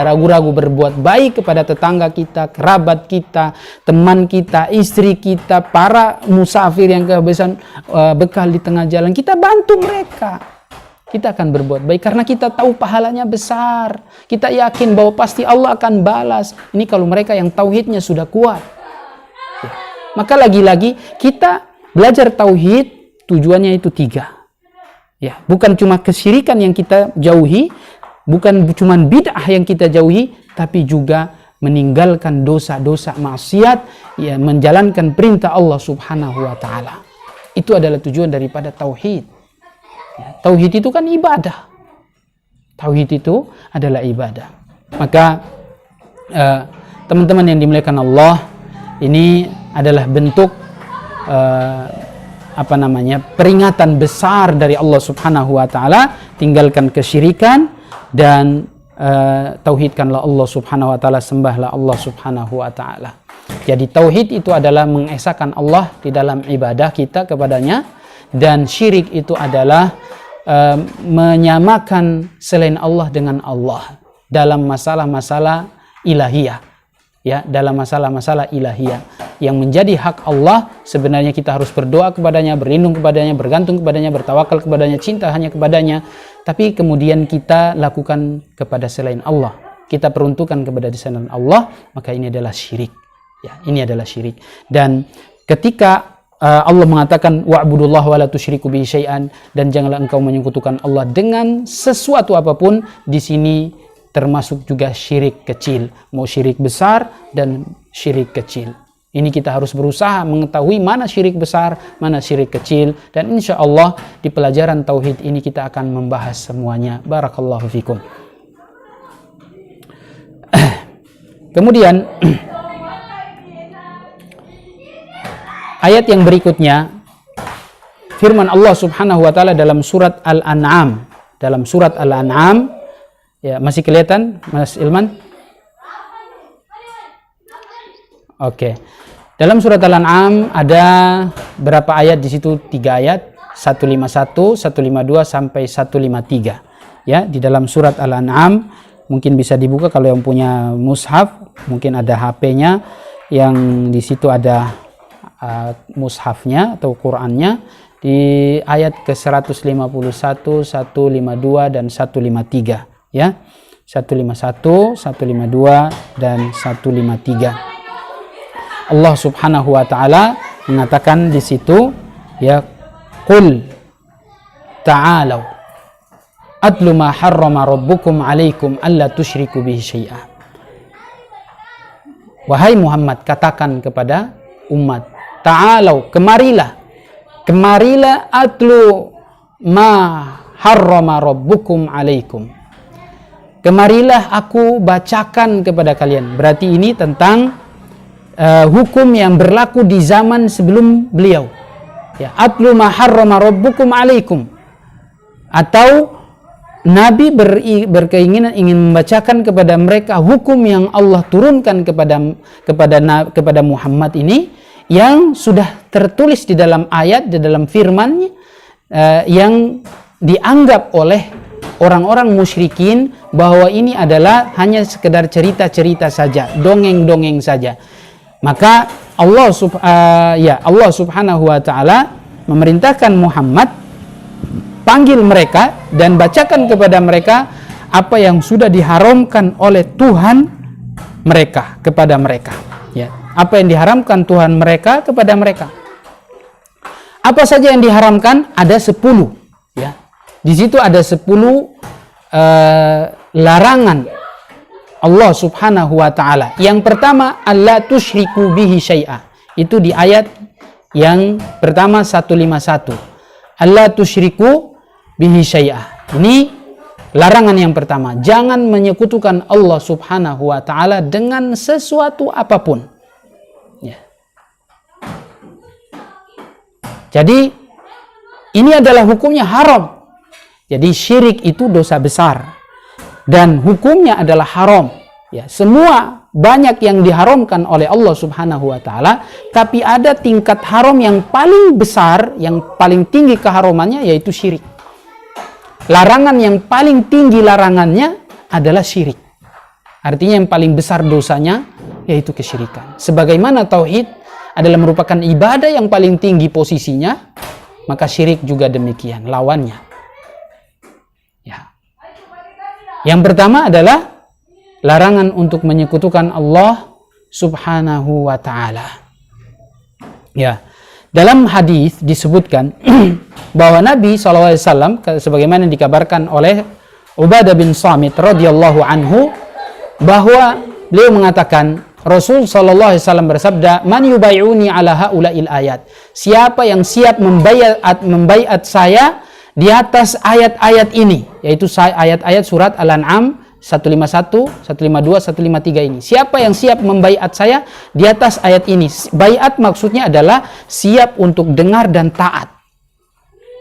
ragu-ragu berbuat baik kepada tetangga kita, kerabat kita, teman kita, istri kita, para musafir yang kehabisan bekal di tengah jalan. Kita bantu mereka. Kita akan berbuat baik karena kita tahu pahalanya besar. Kita yakin bahwa pasti Allah akan balas. Ini kalau mereka yang tauhidnya sudah kuat. Ya. Maka lagi-lagi kita belajar tauhid, tujuannya itu 3. Ya, bukan cuma kesyirikan yang kita jauhi, bukan cuma bid'ah yang kita jauhi, tapi juga meninggalkan dosa-dosa maksiat, ya, menjalankan perintah Allah Subhanahu wa taala. Itu adalah tujuan daripada tauhid. Ya, tauhid itu kan ibadah. Tauhid itu adalah ibadah. Maka teman-teman yang dimuliakan Allah, ini adalah bentuk peringatan besar dari Allah Subhanahu wa taala. Tinggalkan kesyirikan dan tauhidkanlah Allah Subhanahu wa taala, sembahlah Allah Subhanahu wa taala. Jadi tauhid itu adalah mengesahkan Allah di dalam ibadah kita kepadanya, dan syirik itu adalah menyamakan selain Allah dengan Allah dalam masalah-masalah ilahiyah. Ya, dalam masalah-masalah ilahiyah yang menjadi hak Allah, sebenarnya kita harus berdoa kepadanya, berlindung kepadanya, bergantung kepadanya, bertawakal kepadanya, cinta hanya kepadanya. Tapi kemudian kita lakukan kepada selain Allah, kita peruntukkan kepada selain Allah, maka ini adalah syirik. Ya, ini adalah syirik. Dan ketika Allah mengatakan wa'budullah wa la tusyriku bihi syai'an, dan janganlah engkau menyekutukan Allah dengan sesuatu apapun, di sini termasuk juga syirik kecil, mau syirik besar dan syirik kecil. Ini kita harus berusaha mengetahui mana syirik besar, mana syirik kecil, dan insya Allah di pelajaran tauhid ini kita akan membahas semuanya. Barakallahu fikum. Kemudian ayat yang berikutnya, firman Allah Subhanahu wa taala dalam surat Al-An'am. Dalam surat Al-An'am, ya, masih kelihatan Mas Ilman? Oke. Dalam surat Al-An'am ada berapa ayat di situ? 3 ayat, 151, 152 sampai 153. Ya, di dalam surat Al-An'am, mungkin bisa dibuka kalau yang punya mushaf, mungkin ada HP-nya yang di situ ada mushafnya atau Qur'annya, di ayat ke-151, 152 dan 153. Ya, 151, 152 dan 153. Allah Subhanahu wa taala mengatakan di situ, ya, qul ta'alu atlu ma harrama rabbukum 'alaikum alla tusyriku bihi syai'a. Wahai Muhammad, katakan kepada umat, ta'alu, kemarilah atlu ma harrama rabbukum 'alaikum. Kemarilah aku bacakan kepada kalian. Berarti ini tentang hukum yang berlaku di zaman sebelum beliau. Ya, atlu ma harrama rabbukum alaikum. Atau Nabi berkeinginan ingin membacakan kepada mereka hukum yang Allah turunkan kepada Muhammad ini, yang sudah tertulis di dalam ayat, di dalam firman-Nya, yang dianggap oleh orang-orang musyrikin bahwa ini adalah hanya sekedar cerita-cerita saja, dongeng-dongeng saja. Maka Allah Subhanahu wa taala memerintahkan Muhammad, panggil mereka dan bacakan kepada mereka apa yang sudah diharamkan oleh Tuhan mereka kepada mereka. Ya, apa yang diharamkan Tuhan mereka kepada mereka. Apa saja yang diharamkan? Ada 10. Ya. Di situ ada 10 larangan Allah Subhanahu wa taala. Yang pertama, alla tusyriku bihi syai'a. Itu di ayat yang pertama 151. Alla tusyriku bihi syai'a. Ini larangan yang pertama. Jangan menyekutukan Allah Subhanahu wa taala dengan sesuatu apapun. Ya. Jadi ini adalah hukumnya haram. Jadi syirik itu dosa besar dan hukumnya adalah haram. Ya, semua banyak yang diharamkan oleh Allah Subhanahu wa taala, tapi ada tingkat haram yang paling besar, yang paling tinggi keharamannya, yaitu syirik. Larangan yang paling tinggi larangannya adalah syirik. Artinya yang paling besar dosanya yaitu kesyirikan. Sebagaimana tauhid adalah merupakan ibadah yang paling tinggi posisinya, maka syirik juga demikian, lawannya. Ya. Yang pertama adalah larangan untuk menyekutukan Allah Subhanahu wa taala. Ya. Dalam hadis disebutkan bahwa Nabi SAW sebagaimana dikabarkan oleh Ubadah bin Samit radhiyallahu anhu bahwa beliau mengatakan Rasul SAW bersabda, "Man yubayuni ala haula'il ayat." Siapa yang siap membaiat saya di atas ayat-ayat ini, yaitu ayat-ayat surat Al-An'am 151, 152, 153 ini. Siapa yang siap membaiat saya di atas ayat ini? Baiat maksudnya adalah siap untuk dengar dan taat.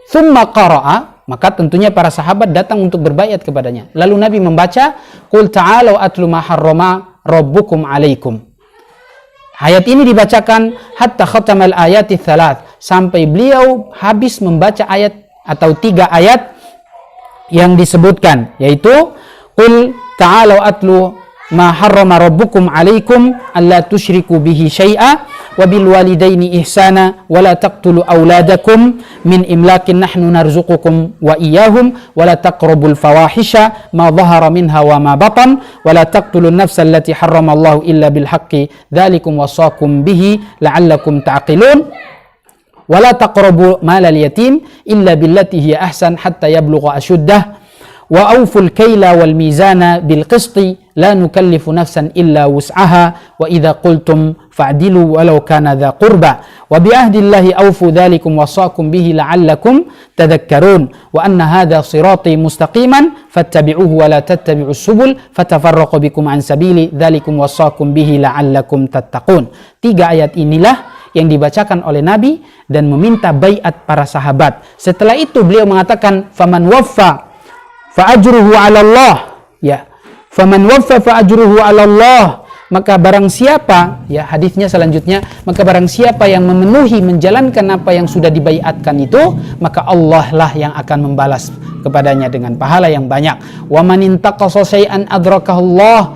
Tsumma qara'a, maka tentunya para sahabat datang untuk berbaiat kepadanya. Lalu Nabi membaca, "Qul ta'alu atlu ma harrama rabbukum 'alaikum." Ayat ini dibacakan hatta khatamal ayati tsalath, sampai beliau habis membaca ayat atau 3 ayat yang disebutkan, yaitu Qul ta'alu atlu ma harrama rabbukum 'alaikum alla tusyriku bihi syai'a wa bil walidaini ihsana wa la taqtulu auladakum min imlakin nahnu narzuqukum wa iyyahum wa la taqrabul fawahisha ma dhahara minha wa ma batan wa la taqtulun nafsa allati harrama Allahu illa bil haqqi dzalikum wasaqum bihi la'allakum ta'qilun wa la taqrabu malal yatim illa billati hiya ahsan hatta yablugha ashuddah wa awful kaila wal mizana bil qisti la nukallifu nafsan illa wus'aha wa idza qultum fa'dilu walau kana dha qurba wa bi ahdillahi awfu dhalikum wasaqum bihi la'allakum tadhakkarun wa anna hadha sirati mustaqiman fattabi'uhu wa la tattabi'us subul fatafarraqu bikum an sabili dhalikum wasaqum bihi la'allakum tattaqun. 3 ayat inilah yang dibacakan oleh Nabi dan meminta baiat para sahabat. Setelah itu beliau mengatakan, faman waffa fa'ajruhu 'ala Allah, ya. Faman waffa fa'ajruhu 'ala Allah, maka barang siapa, ya, hadisnya selanjutnya, maka barang siapa yang memenuhi menjalankan apa yang sudah dibaiatkan itu, maka Allah lah yang akan membalas kepadanya dengan pahala yang banyak. Wa man intaqasa syai'an adrakahullah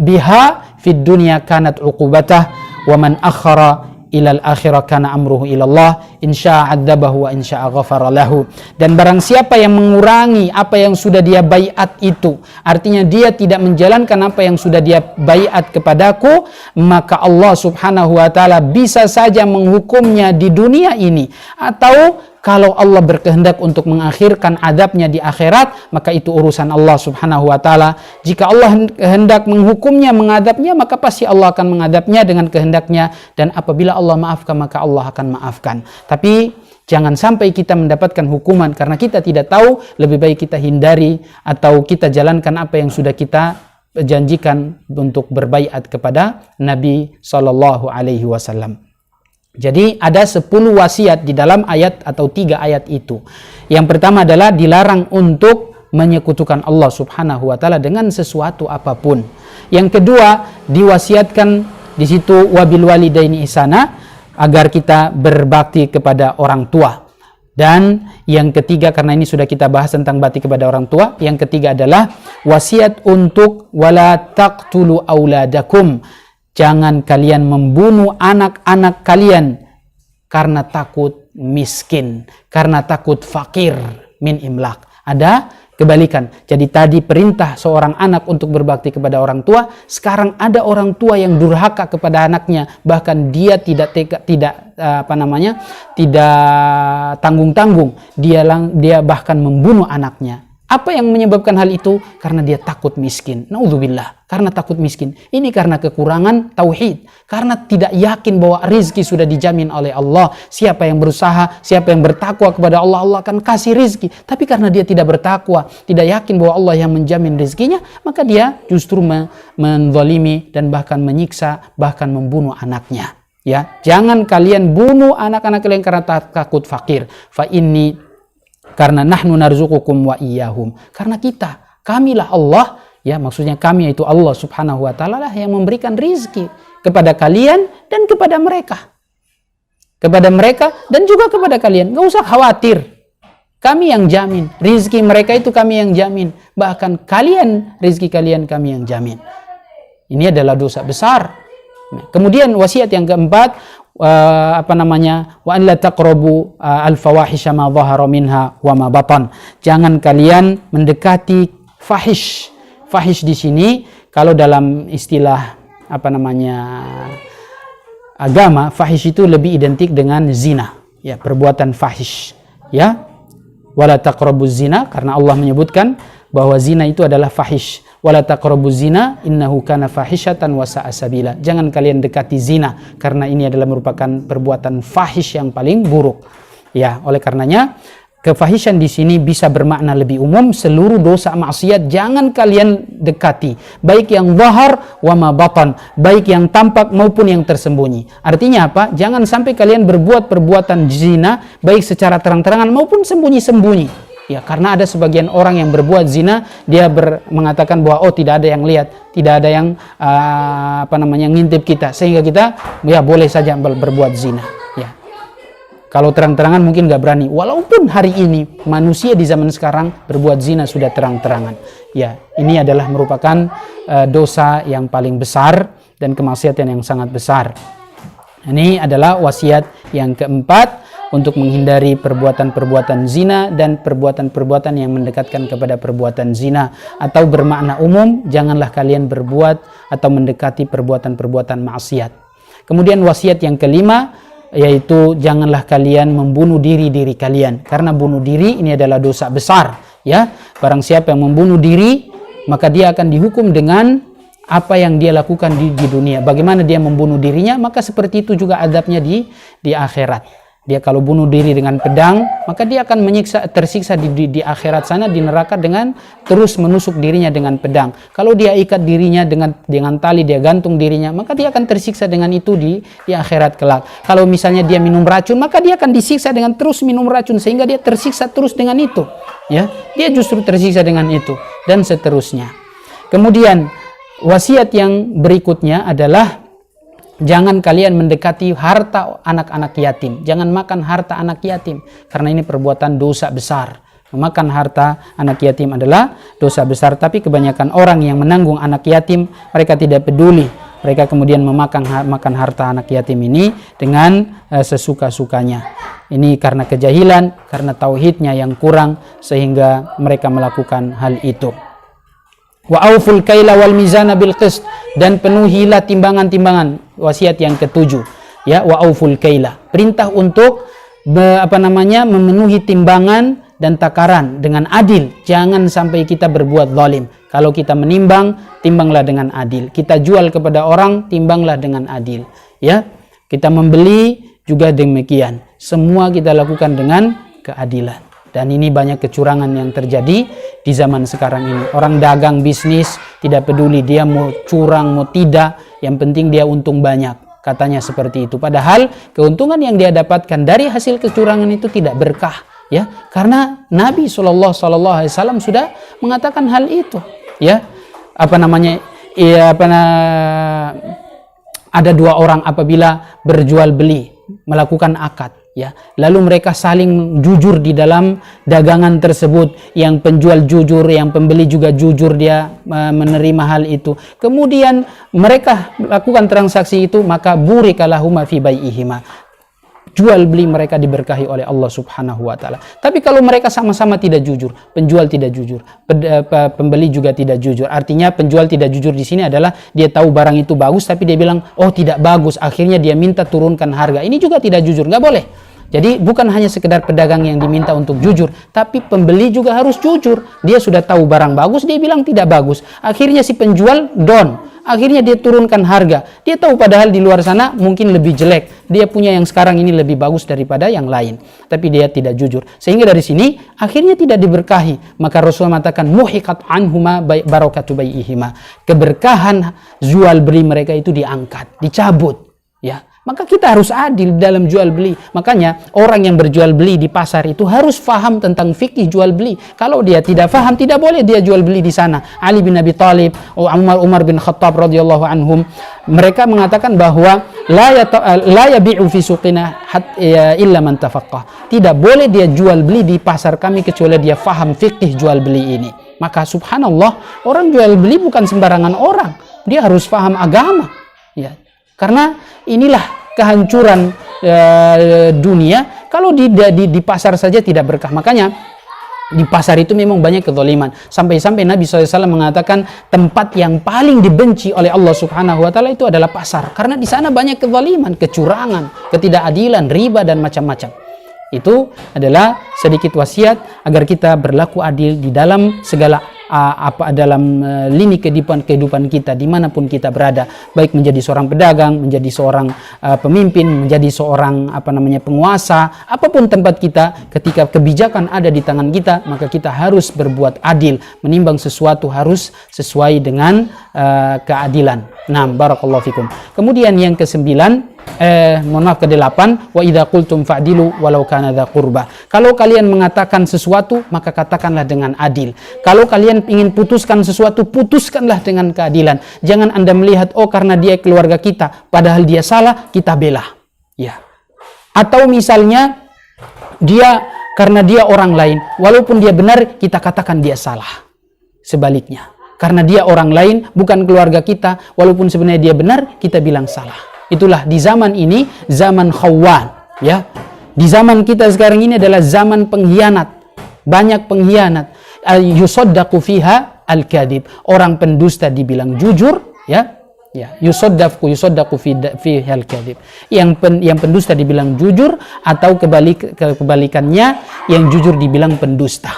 biha fid dunya kanat 'uqubatah wa man akhara ilal akhirah kana amruhu ilallah insya'a adzabahu wa insya'a ghafara lahu. Dan barang siapa yang mengurangi apa yang sudah dia baiat itu, artinya dia tidak menjalankan apa yang sudah dia baiat kepadaku, maka Allah Subhanahu wa taala bisa saja menghukumnya di dunia ini, atau kalau Allah berkehendak untuk mengakhirkan adabnya di akhirat, maka itu urusan Allah Subhanahu wa taala. Jika Allah hendak menghukumnya, mengadabnya, maka pasti Allah akan mengadabnya dengan kehendaknya, dan apabila Allah maafkan, maka Allah akan maafkan. Tapi jangan sampai kita mendapatkan hukuman karena kita tidak tahu, lebih baik kita hindari atau kita jalankan apa yang sudah kita janjikan untuk berbaiat kepada Nabi sallallahu alaihi wasallam. Jadi ada 10 wasiat di dalam ayat atau 3 ayat itu. Yang pertama adalah dilarang untuk menyekutukan Allah Subhanahu wa taala dengan sesuatu apapun. Yang kedua, diwasiatkan di situ wabil walidaini ihsana, agar kita berbakti kepada orang tua. Dan yang ketiga, karena ini sudah kita bahas tentang bakti kepada orang tua, yang ketiga adalah wasiat untuk wala taqtulu auladakum. Jangan kalian membunuh anak-anak kalian karena takut miskin, karena takut fakir, min imlak. Ada kebalikan. Jadi tadi perintah seorang anak untuk berbakti kepada orang tua, sekarang ada orang tua yang durhaka kepada anaknya, bahkan dia tidak tanggung-tanggung, dia bahkan membunuh anaknya. Apa yang menyebabkan hal itu? Karena dia takut miskin. Naudzubillah, karena takut miskin. Ini karena kekurangan tauhid, karena tidak yakin bahwa rizki sudah dijamin oleh Allah. Siapa yang berusaha, siapa yang bertakwa kepada Allah, Allah akan kasih rizki. Tapi karena dia tidak bertakwa, tidak yakin bahwa Allah yang menjamin rizkinya, maka dia justru menzalimi dan bahkan menyiksa, bahkan membunuh anaknya. Ya, jangan kalian bunuh anak-anak kalian karena takut fakir. Fa inni, karena nahnu narzuqukum wa iyyahum, karena kamilah Allah, ya, maksudnya kami itu Allah Subhanahu wa taala lah yang memberikan rizki kepada kalian dan kepada mereka dan juga kepada kalian. Gak usah khawatir, kami yang jamin rizki mereka, itu kami yang jamin, bahkan kalian, rizki kalian kami yang jamin. Ini adalah dosa besar. Nah, kemudian wasiat yang keempat, wa an la taqrabu al-fawahisha ma dhahara minha wa ma batan. Jangan kalian mendekati fahish. Fahish di sini kalau dalam istilah agama, fahish itu lebih identik dengan zina, ya, perbuatan fahish, ya. Wala taqrabuz zina, karena Allah menyebutkan bahwa zina itu adalah fahish. Wala taqrabuz zina innahu kana fahishatan wa sa'a sabila. Jangan kalian dekati zina karena ini adalah merupakan perbuatan fahish yang paling buruk. Ya, oleh karenanya kefahishan di sini bisa bermakna lebih umum, seluruh dosa maksiat jangan kalian dekati, baik yang zahar wa ma batan, baik yang tampak maupun yang tersembunyi. Artinya apa? Jangan sampai kalian berbuat perbuatan zina baik secara terang-terangan maupun sembunyi-sembunyi. Ya, karena ada sebagian orang yang berbuat zina, dia mengatakan bahwa oh tidak ada yang lihat, tidak ada yang ngintip kita, sehingga kita ya boleh saja berbuat zina. Ya. Kalau terang-terangan mungkin nggak berani. Walaupun hari ini manusia di zaman sekarang berbuat zina sudah terang-terangan. Ya, ini adalah merupakan dosa yang paling besar dan kemaksiatan yang sangat besar. Ini adalah wasiat yang keempat untuk menghindari perbuatan-perbuatan zina dan perbuatan-perbuatan yang mendekatkan kepada perbuatan zina. Atau bermakna umum, janganlah kalian berbuat atau mendekati perbuatan-perbuatan maksiat. Kemudian wasiat yang kelima, yaitu janganlah kalian membunuh diri kalian, karena bunuh diri ini adalah dosa besar, ya. Barang siapa yang membunuh diri, maka dia akan dihukum dengan apa yang dia lakukan di dunia. Bagaimana dia membunuh dirinya, maka seperti itu juga adabnya di akhirat. Dia kalau bunuh diri dengan pedang, maka dia akan tersiksa di akhirat sana, di neraka, dengan terus menusuk dirinya dengan pedang. Kalau dia ikat dirinya dengan tali, dia gantung dirinya, maka dia akan tersiksa dengan itu di akhirat kelak. Kalau misalnya dia minum racun, maka dia akan disiksa dengan terus minum racun, sehingga dia tersiksa terus dengan itu. Ya, dia justru tersiksa dengan itu, dan seterusnya. Kemudian wasiat yang berikutnya adalah jangan kalian mendekati harta anak-anak yatim. Jangan makan harta anak yatim, karena ini perbuatan dosa besar. Memakan harta anak yatim adalah dosa besar. Tapi kebanyakan orang yang menanggung anak yatim, mereka tidak peduli. Mereka kemudian makan harta anak yatim ini dengan sesuka-sukanya. Ini karena kejahilan, karena tauhidnya yang kurang, sehingga mereka melakukan hal itu. Wa auful kaila wal mizana bil qist, dan penuhilah timbangan-timbangan. Wasiat yang ketujuh, ya, wa auful kaila, perintah untuk memenuhi timbangan dan takaran dengan adil. Jangan sampai kita berbuat zalim. Kalau kita menimbang, timbanglah dengan adil. Kita jual kepada orang, timbanglah dengan adil, ya. Kita membeli juga demikian. Semua kita lakukan dengan keadilan. Dan ini banyak kecurangan yang terjadi di zaman sekarang ini. Orang dagang bisnis tidak peduli dia mau curang mau tidak, yang penting dia untung banyak, katanya seperti itu. Padahal keuntungan yang dia dapatkan dari hasil kecurangan itu tidak berkah, ya. Karena Nabi SAW sudah mengatakan hal itu, ya. Ada dua orang apabila berjual beli, melakukan akad, ya, lalu mereka saling jujur di dalam dagangan tersebut. Yang penjual jujur, yang pembeli juga jujur, dia menerima hal itu. Kemudian mereka lakukan transaksi itu, maka burika lahuma fi bai'ihima. Jual beli mereka diberkahi oleh Allah Subhanahu wa taala. Tapi kalau mereka sama-sama tidak jujur, penjual tidak jujur, pembeli juga tidak jujur. Artinya penjual tidak jujur di sini adalah dia tahu barang itu bagus tapi dia bilang, "Oh, tidak bagus." Akhirnya dia minta turunkan harga. Ini juga tidak jujur, nggak boleh. Jadi bukan hanya sekedar pedagang yang diminta untuk jujur, tapi pembeli juga harus jujur. Dia sudah tahu barang bagus, dia bilang tidak bagus. Akhirnya si penjual down. Akhirnya dia turunkan harga. Dia tahu padahal di luar sana mungkin lebih jelek. Dia punya yang sekarang ini lebih bagus daripada yang lain. Tapi dia tidak jujur. Sehingga dari sini akhirnya tidak diberkahi. Maka Rasul mengatakan muhiqat anhuma barakatu bai'ihima. Keberkahan jual beli mereka itu diangkat, dicabut, ya. Maka kita harus adil dalam jual beli. Makanya orang yang berjual beli di pasar itu harus faham tentang fikih jual beli. Kalau dia tidak faham, tidak boleh dia jual beli di sana. Ali bin Abi Thalib, Umar bin Khattab radhiyallahu anhum, mereka mengatakan bahwa la yabi'u fi suqina illa man tafaqqah. Tidak boleh dia jual beli di pasar kami kecuali dia faham fikih jual beli ini. Maka subhanallah, orang jual beli bukan sembarangan orang. Dia harus faham agama, ya. Karena inilah kehancuran dunia kalau di pasar saja tidak berkah. Makanya Di pasar itu memang banyak kezaliman. Sampai-sampai Nabi SAW mengatakan tempat yang paling dibenci oleh Allah Subhanahu wa Ta'ala itu adalah pasar. Karena di sana banyak kezaliman, kecurangan, ketidakadilan, riba dan macam-macam. Itu adalah sedikit wasiat agar kita berlaku adil di dalam segala dalam lini kehidupan kita dimanapun kita berada, baik menjadi seorang pedagang, menjadi seorang pemimpin, menjadi seorang penguasa, apapun tempat kita, ketika kebijakan ada di tangan kita, maka kita harus berbuat adil, menimbang sesuatu harus sesuai dengan keadilan. Nah, barakallahu fikum. Kemudian yang ke-9, ke-8, wa idza qultum fa'dilu walau kana dza qurba. Kalau kalian mengatakan sesuatu, maka katakanlah dengan adil. Kalau kalian ingin putuskan sesuatu, putuskanlah dengan keadilan. Jangan Anda melihat karena dia keluarga kita, padahal dia salah, kita bela. Ya. Atau misalnya karena dia orang lain, walaupun dia benar, kita katakan dia salah. Sebaliknya, karena dia orang lain, bukan keluarga kita, walaupun sebenarnya dia benar, kita bilang salah. Itulah di zaman ini, zaman khawan, ya. Di zaman kita sekarang ini adalah zaman pengkhianat. Banyak pengkhianat. Yusaddaqu fiha al-kadhib. Orang pendusta dibilang jujur, ya. Ya, yusaddaqu fiha al-kadhib. Yang pendusta dibilang jujur, atau kebalikannya, yang jujur dibilang pendusta.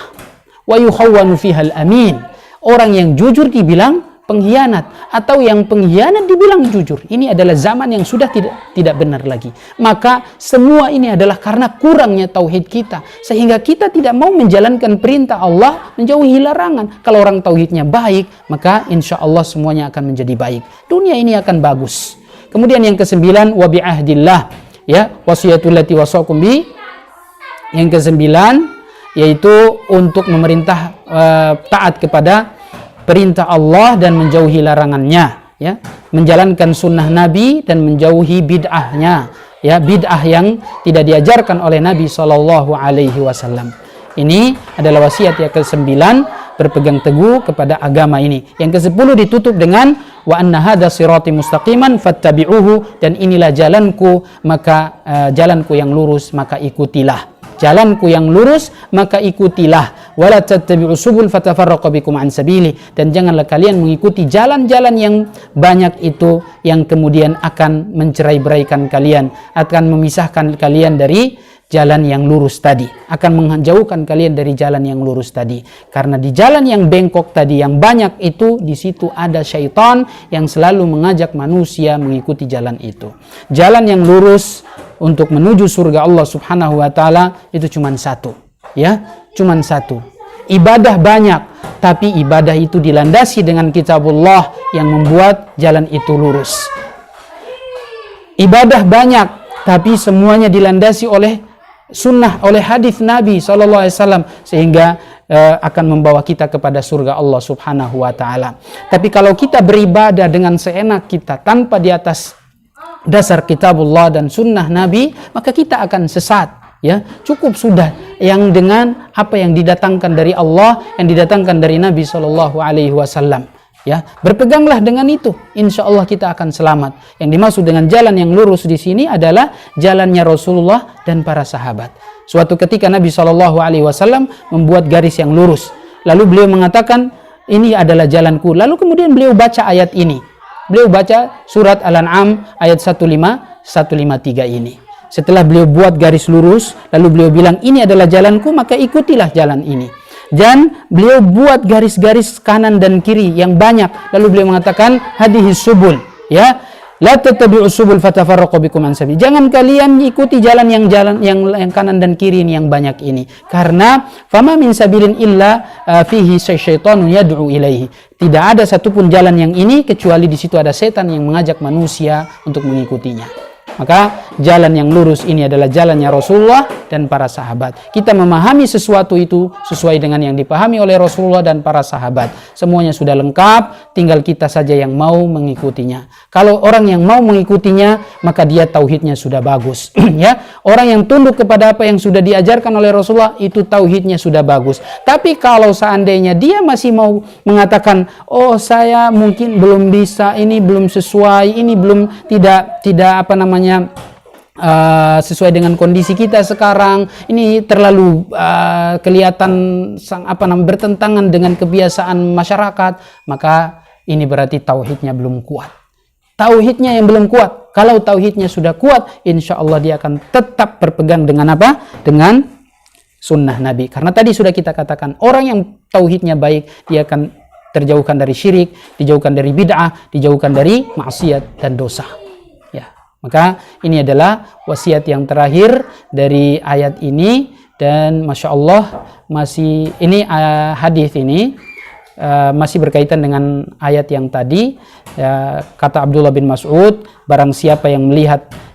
Wa yukhawwanu fiha al-amin. Orang yang jujur dibilang pengkhianat, atau yang pengkhianat dibilang jujur. Ini adalah zaman yang sudah tidak benar lagi. Maka semua ini adalah karena kurangnya tauhid kita, sehingga kita tidak mau menjalankan perintah Allah, menjauhi larangan. Kalau orang tauhidnya baik, maka insya Allah semuanya akan menjadi baik. Dunia ini akan bagus. Kemudian yang ke-9, wa bi'ahdillah, ya, wasiyatul lati wasaqum bi. Yang ke-9 yaitu untuk memerintah taat kepada perintah Allah dan menjauhi larangannya, ya, menjalankan sunnah Nabi dan menjauhi bid'ahnya, ya, bid'ah yang tidak diajarkan oleh Nabi SAW. Ini adalah wasiat yang ke-9, berpegang teguh kepada agama ini. Yang ke-10 ditutup dengan wa anna hadza sirati mustaqiman fattabi'uhu, dan inilah jalanku, maka jalanku yang lurus, maka ikutilah. Jalanku yang lurus, maka ikutilah. Wala tattabi'us subul fatafarraqu bikum an sabili, dan janganlah kalian mengikuti jalan-jalan yang banyak itu, yang kemudian akan mencerai-beraikan kalian, akan memisahkan kalian dari jalan yang lurus tadi, akan menjauhkan kalian dari jalan yang lurus tadi. Karena di jalan yang bengkok tadi, yang banyak itu, di situ ada syaitan yang selalu mengajak manusia mengikuti jalan itu. Jalan yang lurus untuk menuju surga Allah Subhanahu wa Ta'ala itu cuma satu, ya, cuma satu. Ibadah banyak, tapi ibadah itu dilandasi dengan kitabullah yang membuat jalan itu lurus. Ibadah banyak, tapi semuanya dilandasi oleh sunnah, oleh hadis Nabi SAW, sehingga akan membawa kita kepada surga Allah Subhanahu wa Ta'ala. Tapi kalau kita beribadah dengan seenak kita, tanpa di atas dasar kitabullah dan sunnah Nabi, maka kita akan sesat, ya. Cukup sudah yang dengan apa yang didatangkan dari Allah, yang didatangkan dari Nabi SAW, ya. Berpeganglah dengan itu, insya Allah kita akan selamat. Yang dimaksud dengan jalan yang lurus di sini adalah jalannya Rasulullah dan para sahabat. Suatu ketika Nabi SAW membuat garis yang lurus, lalu beliau mengatakan, ini adalah jalanku. Lalu kemudian beliau baca ayat ini. Beliau baca surat Al-An'am ayat 153 ini. Setelah beliau buat garis lurus, lalu beliau bilang, ini adalah jalanku, maka ikutilah jalan ini. Dan beliau buat garis-garis kanan dan kiri yang banyak. Lalu beliau mengatakan, hadihis subul, ya, la tattabi'us subul fatafarraqu bikum an sabili. Jangan kalian ikuti jalan yang kanan dan kiri ini yang banyak ini. Karena fama min sabilin illa fihi syaitanun yad'u ilaihi. Tidak ada satupun jalan yang ini kecuali di situ ada setan yang mengajak manusia untuk mengikutinya. Maka jalan yang lurus ini adalah jalannya Rasulullah dan para sahabat. Kita memahami sesuatu itu sesuai dengan yang dipahami oleh Rasulullah dan para sahabat. Semuanya sudah lengkap, tinggal kita saja yang mau mengikutinya. Kalau orang yang mau mengikutinya, maka dia tauhidnya sudah bagus. Ya, orang yang tunduk kepada apa yang sudah diajarkan oleh Rasulullah, itu tauhidnya sudah bagus. Tapi kalau seandainya dia masih mau mengatakan, oh saya mungkin belum bisa, ini belum sesuai, ini belum tidak sesuai dengan kondisi kita sekarang, ini terlalu kelihatan bertentangan dengan kebiasaan masyarakat, maka ini berarti tauhidnya belum kuat. Tauhidnya yang belum kuat. Kalau tauhidnya sudah kuat, insya Allah dia akan tetap berpegang dengan apa? Dengan sunnah Nabi. Karena tadi sudah kita katakan, orang yang tauhidnya baik, dia akan terjauhkan dari syirik, dijauhkan dari bid'ah, dijauhkan dari maksiat dan dosa. Ya, maka ini adalah wasiat yang terakhir dari ayat ini, dan masya Allah masih ini hadis ini masih berkaitan dengan ayat yang tadi. Kata Abdullah bin Mas'ud, barang siapa yang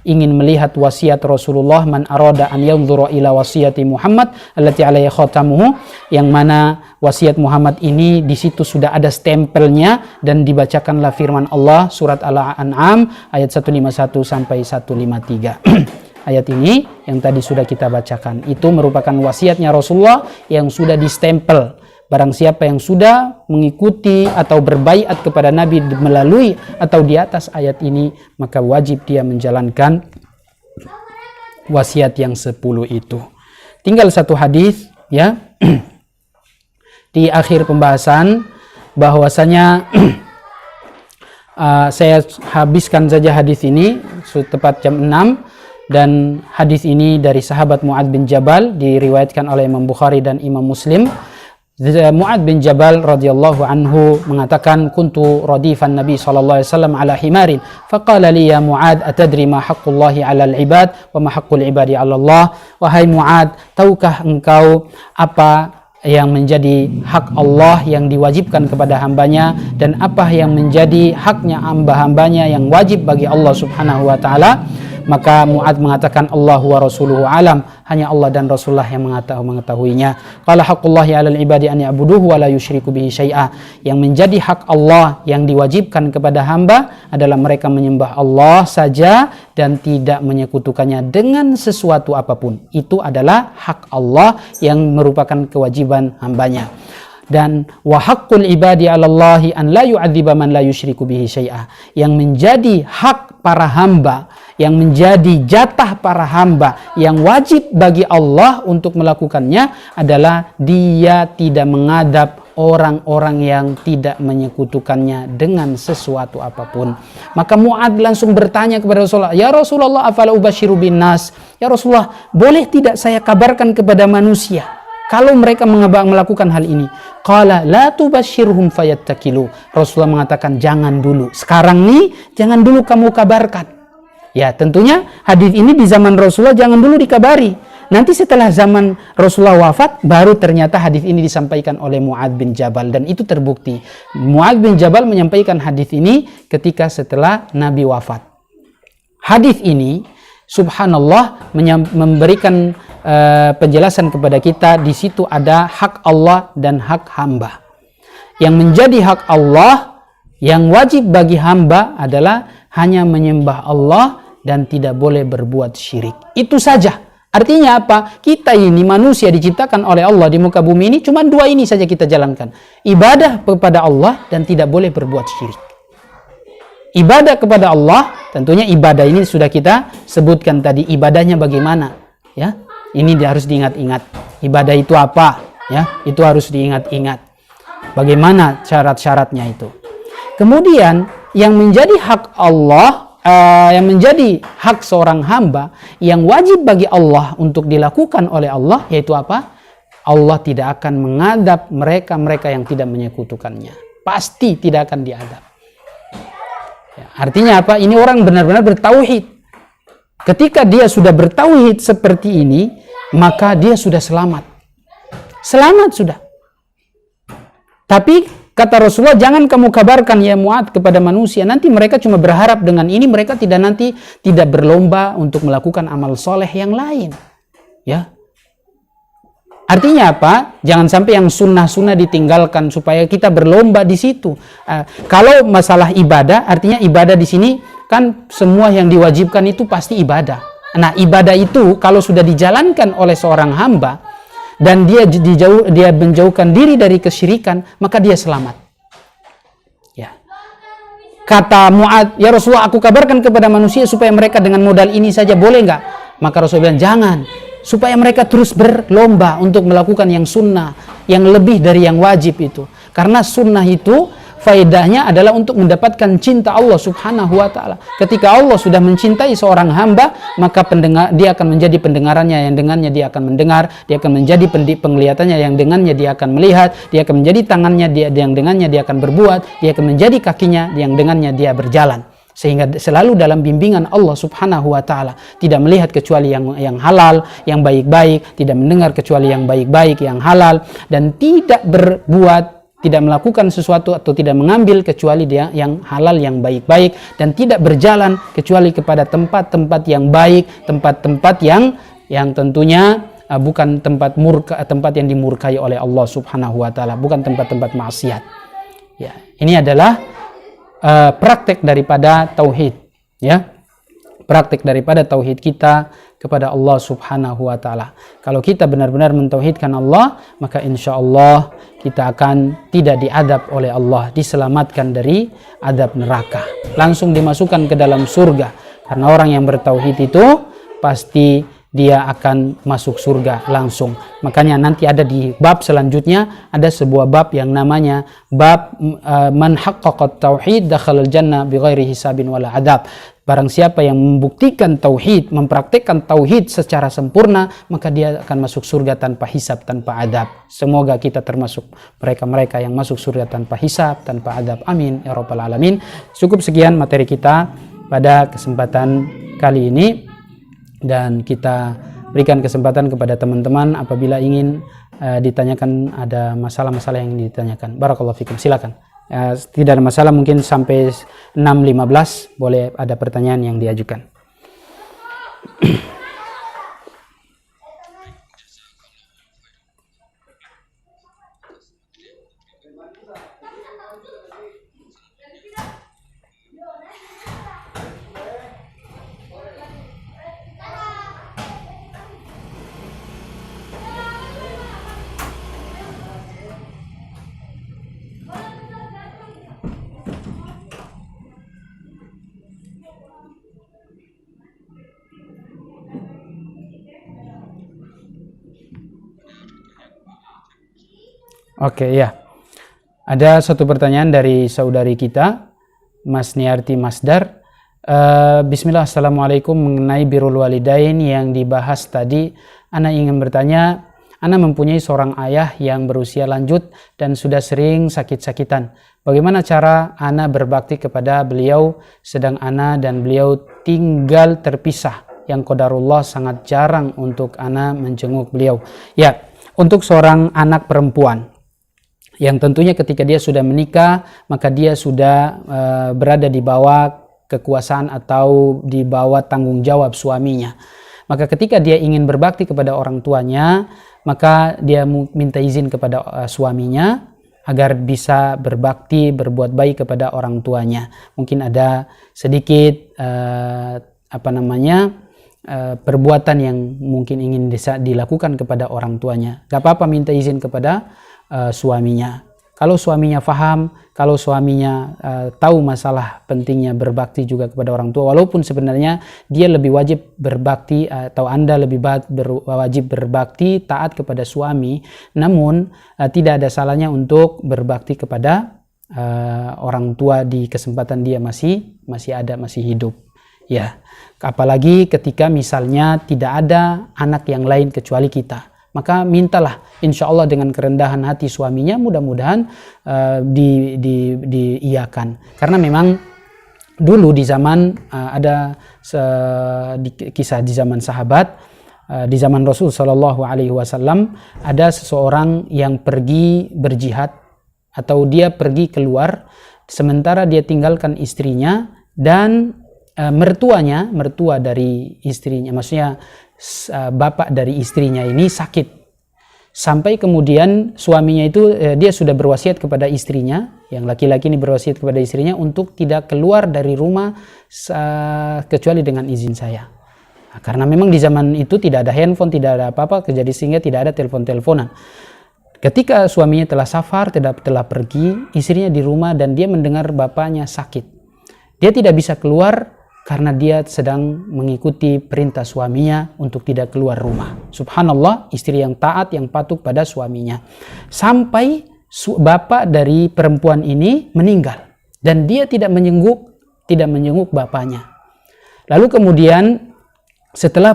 ingin melihat wasiat Rasulullah, man arada an yanzura ila wasiyati Muhammad allati alaihi khatamuhu, yang mana wasiat Muhammad ini di situ sudah ada stempelnya, dan dibacakanlah firman Allah surat Al-An'am ayat 151 sampai 153. Ayat ini yang tadi sudah kita bacakan itu merupakan wasiatnya Rasulullah yang sudah distempel. Barang siapa yang sudah mengikuti atau berbaiat kepada Nabi melalui atau di atas ayat ini, maka wajib dia menjalankan wasiat yang 10 itu. Tinggal satu hadis ya di akhir pembahasan, bahwasanya saya habiskan saja hadis ini tepat jam 6, dan hadis ini dari sahabat Mu'adz bin Jabal, diriwayatkan oleh Imam Bukhari dan Imam Muslim. Mu'adz bin Jabal radhiyallahu anhu mengatakan, kuntu radifan Nabi sallallahu alaihi wasallam ala himarin, faqala li ya Mu'adz atadri ma haqqullahi 'alal ibad wa ma haqqul ibadi 'ala Allah. Wahai Mu'adz, tahukah engkau apa yang menjadi hak Allah yang diwajibkan kepada hambanya, dan apa yang menjadi haknya hamba-hambanya yang wajib bagi Allah subhanahu wa ta'ala? Maka Mu'adz mengatakan, Allah wa rasuluhu alam, hanya Allah dan Rasulullah yang mengetahuinya. Qala haqqullahi 'alal ibadi an ya'buduhu wa la yusyriku bihi syai'a. Yang menjadi hak Allah yang diwajibkan kepada hamba adalah mereka menyembah Allah saja dan tidak menyekutukannya dengan sesuatu apapun. Itu adalah hak Allah yang merupakan kewajiban hambanya. Dan wa haqqul ibadi 'alallahi an la yu'adziba man la yusyriku bihi syai'a. Yang menjadi hak para hamba, yang menjadi jatah para hamba, yang wajib bagi Allah untuk melakukannya adalah dia tidak mengadab orang-orang yang tidak menyekutukannya dengan sesuatu apapun. Maka Mu'adz langsung bertanya kepada Rasulullah, ya Rasulullah, afala ubasyiru bin nas? Ya Rasulullah, boleh tidak saya kabarkan kepada manusia kalau mereka melakukan hal ini? Qala la tubasyirhum fayattakilu. Rasulullah mengatakan, jangan dulu. Sekarang nih, jangan dulu kamu kabarkan. Ya, tentunya hadis ini di zaman Rasulullah jangan dulu dikabari. Nanti setelah zaman Rasulullah wafat, baru ternyata hadis ini disampaikan oleh Mu'adz bin Jabal, dan itu terbukti. Mu'adz bin Jabal menyampaikan hadis ini ketika setelah Nabi wafat. Hadis ini subhanallah memberikan penjelasan kepada kita. Di situ ada hak Allah dan hak hamba. Yang menjadi hak Allah yang wajib bagi hamba adalah hanya menyembah Allah dan tidak boleh berbuat syirik. Itu saja. Artinya apa? Kita ini manusia diciptakan oleh Allah di muka bumi ini, cuma dua ini saja kita jalankan. Ibadah kepada Allah dan tidak boleh berbuat syirik. Ibadah kepada Allah, tentunya ibadah ini sudah kita sebutkan tadi. Ibadahnya bagaimana? Ya, ini harus diingat-ingat. Ibadah itu apa? Ya, itu harus diingat-ingat. Bagaimana syarat-syaratnya itu? Kemudian yang menjadi hak Allah, yang menjadi hak seorang hamba yang wajib bagi Allah untuk dilakukan oleh Allah, yaitu apa? Allah tidak akan mengadab mereka yang tidak menyekutukannya. Pasti tidak akan diadab. Ya, artinya apa? Ini orang benar-benar bertauhid. Ketika dia sudah bertauhid seperti ini, maka dia sudah selamat. Selamat sudah. Tapi kata Rasulullah, jangan kamu kabarkan ya Mu'adz kepada manusia. Nanti mereka cuma berharap dengan ini, mereka tidak berlomba untuk melakukan amal soleh yang lain. Ya. Artinya apa? Jangan sampai yang sunnah-sunnah ditinggalkan supaya kita berlomba di situ. Kalau masalah ibadah, artinya ibadah di sini kan semua yang diwajibkan itu pasti ibadah. Nah, ibadah itu kalau sudah dijalankan oleh seorang hamba dan dia menjauhkan diri dari kesyirikan, maka dia selamat. Ya. Kata Mu'adz, ya Rasulullah, aku kabarkan kepada manusia supaya mereka dengan modal ini saja, boleh nggak? Maka Rasulullah bilang, jangan, supaya mereka terus berlomba untuk melakukan yang sunnah, yang lebih dari yang wajib itu. Karena sunnah itu faedahnya adalah untuk mendapatkan cinta Allah subhanahu wa ta'ala. Ketika Allah sudah mencintai seorang hamba, maka dia akan menjadi pendengarannya, yang dengannya dia akan mendengar, dia akan menjadi penglihatannya, yang dengannya dia akan melihat, dia akan menjadi tangannya, yang dengannya dia akan berbuat, dia akan menjadi kakinya, yang dengannya dia berjalan. Sehingga selalu dalam bimbingan Allah subhanahu wa ta'ala, tidak melihat kecuali yang halal, yang baik-baik, tidak mendengar kecuali yang baik-baik, yang halal, dan tidak berbuat, tidak melakukan sesuatu atau tidak mengambil kecuali dia yang halal, yang baik-baik, dan tidak berjalan kecuali kepada tempat-tempat yang baik, tempat-tempat yang tentunya bukan tempat yang dimurkai oleh Allah subhanahu wa ta'ala, bukan tempat-tempat maksiat. Ya, ini adalah praktek daripada tauhid, ya, praktek daripada tauhid kita kepada Allah subhanahu wa ta'ala. Kalau kita benar-benar mentauhidkan Allah, maka insya Allah kita akan tidak diadab oleh Allah, diselamatkan dari adab neraka, langsung dimasukkan ke dalam surga. Karena orang yang bertauhid itu pasti dia akan masuk surga langsung. Makanya nanti ada di bab selanjutnya, ada sebuah bab yang namanya bab man haqqaqat tauhid dakhalal jannah bighairi hisabin wala adab. Barang siapa yang membuktikan tauhid, mempraktikkan tauhid secara sempurna, maka dia akan masuk surga tanpa hisab, tanpa adab. Semoga kita termasuk mereka-mereka yang masuk surga tanpa hisab, tanpa adab. Amin ya rabbal alamin. Cukup sekian materi kita pada kesempatan kali ini, dan kita berikan kesempatan kepada teman-teman apabila ingin ditanyakan, ada masalah-masalah yang ditanyakan. Barakallahu fikum, silakan. Tidak ada masalah, mungkin sampai 6.15 boleh ada pertanyaan yang diajukan. Oke, ya. Ada satu pertanyaan dari saudari kita, Mas Niarti Masdar. Bismillah, Assalamualaikum. Mengenai birrul walidain yang dibahas tadi, Ana ingin bertanya, Ana mempunyai seorang ayah yang berusia lanjut dan sudah sering sakit-sakitan. Bagaimana cara Ana berbakti kepada beliau sedang Ana dan beliau tinggal terpisah, yang qadarullah sangat jarang untuk Ana menjenguk beliau. Ya, untuk seorang anak perempuan yang tentunya ketika dia sudah menikah, maka dia sudah berada di bawah kekuasaan atau di bawah tanggung jawab suaminya. Maka ketika dia ingin berbakti kepada orang tuanya, maka dia minta izin kepada suaminya agar bisa berbakti, berbuat baik kepada orang tuanya. Mungkin ada sedikit perbuatan yang mungkin ingin dilakukan kepada orang tuanya. Gak apa-apa minta izin kepada suaminya. Kalau suaminya faham, kalau suaminya tahu masalah pentingnya berbakti juga kepada orang tua, walaupun sebenarnya dia lebih wajib berbakti atau Anda lebih wajib berbakti taat kepada suami, namun tidak ada salahnya untuk berbakti kepada orang tua di kesempatan dia masih ada, masih hidup. Ya, apalagi ketika misalnya tidak ada anak yang lain kecuali kita, maka mintalah, insya Allah dengan kerendahan hati suaminya, mudah-mudahan diiyakan. Karena memang dulu di zaman kisah di zaman sahabat, di zaman Rasul Shallallahu Alaihi Wasallam, ada seseorang yang pergi berjihad atau dia pergi keluar, sementara dia tinggalkan istrinya dan mertua dari istrinya, maksudnya bapak dari istrinya ini sakit, sampai kemudian suaminya itu dia sudah berwasiat kepada istrinya, yang laki-laki ini berwasiat kepada istrinya untuk tidak keluar dari rumah kecuali dengan izin saya. Nah, karena memang di zaman itu tidak ada handphone, tidak ada apa-apa, jadi sehingga tidak ada telepon-teleponan. Ketika suaminya telah safar, telah pergi, istrinya di rumah dan dia mendengar bapaknya sakit. Dia tidak bisa keluar karena dia sedang mengikuti perintah suaminya untuk tidak keluar rumah. Subhanallah, istri yang taat, yang patuh pada suaminya. Sampai bapak dari perempuan ini meninggal dan dia tidak menjenguk bapaknya. Lalu kemudian setelah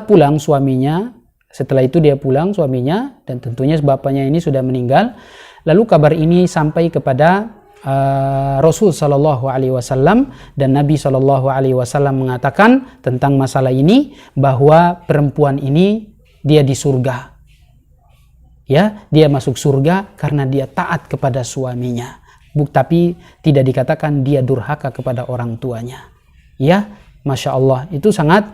itu dia pulang suaminya, dan tentunya bapaknya ini sudah meninggal. Lalu kabar ini sampai kepada Rasul Shallallahu Alaihi Wasallam, dan Nabi Shallallahu Alaihi Wasallam mengatakan tentang masalah ini bahwa perempuan ini dia di surga, ya, dia masuk surga karena dia taat kepada suaminya, tapi tidak dikatakan dia durhaka kepada orang tuanya, ya. Masya Allah, itu sangat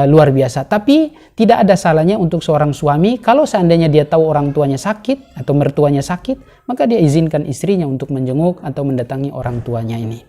luar biasa. Tapi tidak ada salahnya untuk seorang suami, kalau seandainya dia tahu orang tuanya sakit atau mertuanya sakit, maka dia izinkan istrinya untuk menjenguk atau mendatangi orang tuanya ini.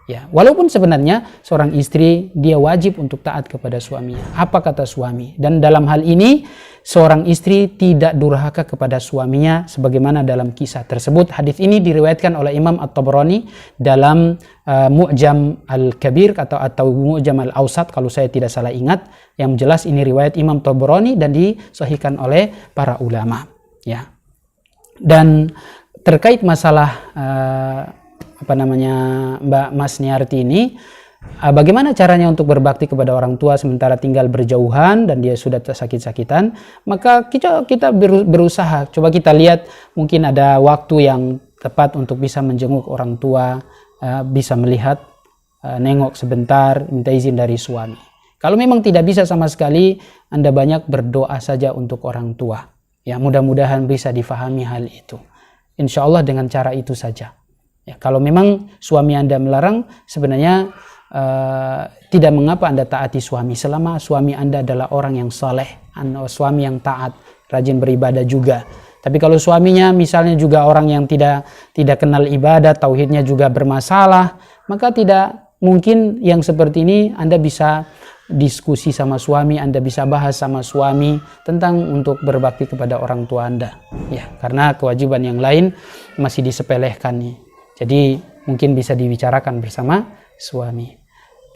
Ya, walaupun sebenarnya seorang istri dia wajib untuk taat kepada suaminya. Apa kata suami? Dan dalam hal ini seorang istri tidak durhaka kepada suaminya sebagaimana dalam kisah tersebut. Hadis ini diriwayatkan oleh Imam At-Tabrani dalam Mu'jam Al-Kabir atau Mu'jam Al-Awsat kalau saya tidak salah ingat. Yang jelas ini riwayat Imam Tabrani dan disahihkan oleh para ulama, ya. Dan terkait masalah Mbak Mas Niarti ini, bagaimana caranya untuk berbakti kepada orang tua sementara tinggal berjauhan dan dia sudah sakit-sakitan? Maka kita berusaha, coba kita lihat mungkin ada waktu yang tepat untuk bisa menjenguk orang tua, bisa melihat, nengok sebentar, minta izin dari suami. Kalau memang tidak bisa sama sekali, Anda banyak berdoa saja untuk orang tua. Ya, mudah-mudahan bisa difahami hal itu. Insya Allah dengan cara itu saja. Ya, kalau memang suami Anda melarang, sebenarnya tidak mengapa Anda taati suami selama suami Anda adalah orang yang saleh, suami yang taat, rajin beribadah juga. Tapi kalau suaminya misalnya juga orang yang tidak kenal ibadah, tauhidnya juga bermasalah, maka tidak mungkin yang seperti ini Anda bisa diskusi sama suami, Anda bisa bahas sama suami tentang untuk berbakti kepada orang tua Anda. Ya, karena kewajiban yang lain masih disepelehkan nih. Jadi mungkin bisa dibicarakan bersama suami.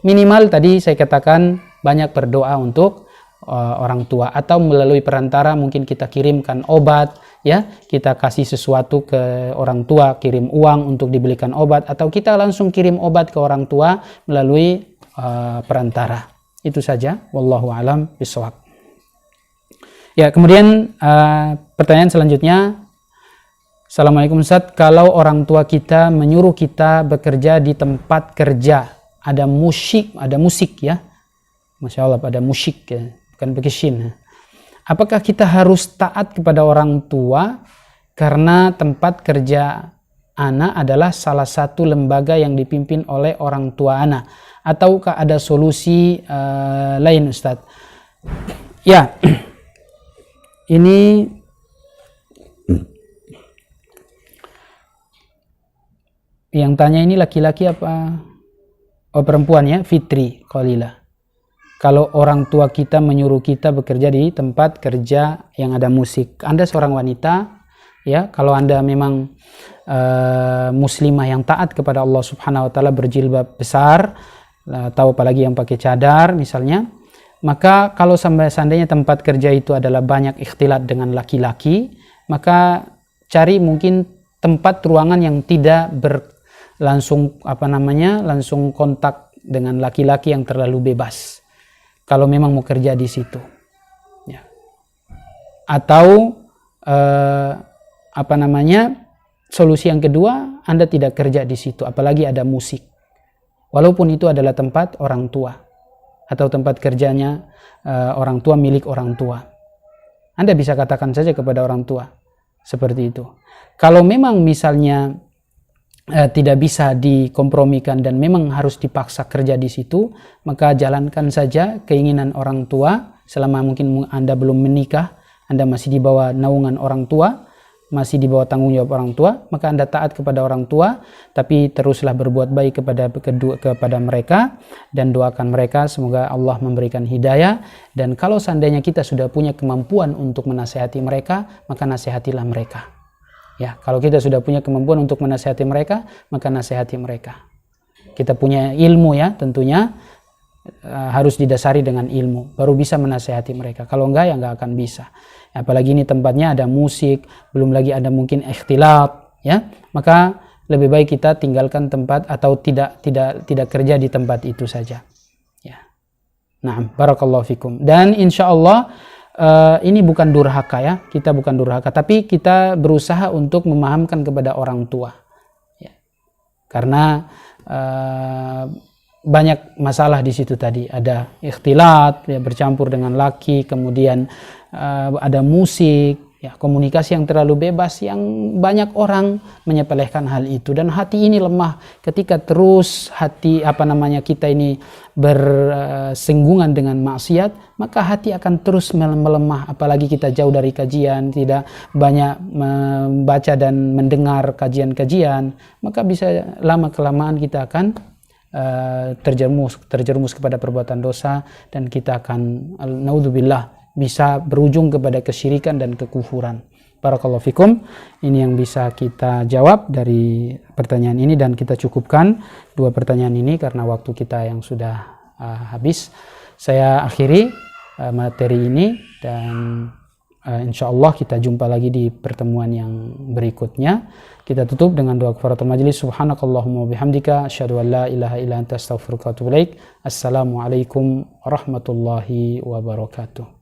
Minimal tadi saya katakan banyak berdoa untuk orang tua, atau melalui perantara mungkin kita kirimkan obat, ya, kita kasih sesuatu ke orang tua, kirim uang untuk dibelikan obat, atau kita langsung kirim obat ke orang tua melalui perantara. Itu saja, wallahu alam bishawab. Ya, kemudian pertanyaan selanjutnya, Assalamualaikum Ustaz, kalau orang tua kita menyuruh kita bekerja di tempat kerja, ada musik ya, Masya Allah, ada musik ya, bukan pakai shin. Apakah kita harus taat kepada orang tua karena tempat kerja anak adalah salah satu lembaga yang dipimpin oleh orang tua anak, ataukah ada solusi lain Ustaz? Ya, ini yang tanya ini laki-laki apa? Oh, perempuan ya, Fitri Qalila. Kalau orang tua kita menyuruh kita bekerja di tempat kerja yang ada musik, Anda seorang wanita, ya, kalau Anda memang muslimah yang taat kepada Allah Subhanahu wa taala, berjilbab besar, atau apalagi yang pakai cadar misalnya, maka kalau seandainya tempat kerja itu adalah banyak ikhtilat dengan laki-laki, maka cari mungkin tempat ruangan yang tidak langsung kontak dengan laki-laki yang terlalu bebas. Kalau memang mau kerja di situ, ya. Atau solusi yang kedua, Anda tidak kerja di situ, apalagi ada musik. Walaupun itu adalah tempat orang tua atau tempat kerjanya orang tua, milik orang tua. Anda bisa katakan saja kepada orang tua seperti itu. Kalau memang misalnya tidak bisa dikompromikan dan memang harus dipaksa kerja di situ, maka jalankan saja keinginan orang tua. Selama mungkin Anda belum menikah, Anda masih di bawah naungan orang tua, masih di bawah tanggung jawab orang tua, maka Anda taat kepada orang tua, tapi teruslah berbuat baik kepada mereka dan doakan mereka semoga Allah memberikan hidayah. Dan kalau seandainya kita sudah punya kemampuan untuk menasihati mereka, maka nasihatilah mereka. Ya, kalau kita sudah punya kemampuan untuk menasihati mereka, maka nasihati mereka. kita punya ilmu ya, tentunya harus didasari dengan ilmu, baru bisa menasehati mereka. Kalau enggak ya enggak akan bisa. Apalagi ini tempatnya ada musik, belum lagi ada mungkin ikhtilat, ya. Maka lebih baik kita tinggalkan tempat atau tidak kerja di tempat itu saja. Ya. Nah, barakallahu fikum. Dan insya Allah ini bukan durhaka ya, kita bukan durhaka, tapi kita berusaha untuk memahamkan kepada orang tua. Ya. Karena banyak masalah di situ tadi, ada ikhtilat ya, bercampur dengan laki, kemudian ada musik ya, komunikasi yang terlalu bebas yang banyak orang menyepelekan hal itu, dan hati ini lemah ketika terus kita ini bersinggungan dengan maksiat, maka hati akan terus melemah. Apalagi kita jauh dari kajian, tidak banyak membaca dan mendengar kajian-kajian, maka bisa lama kelamaan kita akan terjerumus kepada perbuatan dosa, dan kita akan naudzubillah bisa berujung kepada kesyirikan dan kekufuran. Barakallahu fikum. Ini yang bisa kita jawab dari pertanyaan ini, dan kita cukupkan 2 pertanyaan ini karena waktu kita yang sudah habis. Saya akhiri materi ini, dan insya Allah kita jumpa lagi di pertemuan yang berikutnya. Kita tutup dengan doa kafaratul majlis. Subhanakallahumma bihamdika asyhadu an la ilaha illa anta astaghfiruka wa atubu ilaik. Assalamualaikum warahmatullahi wabarakatuh.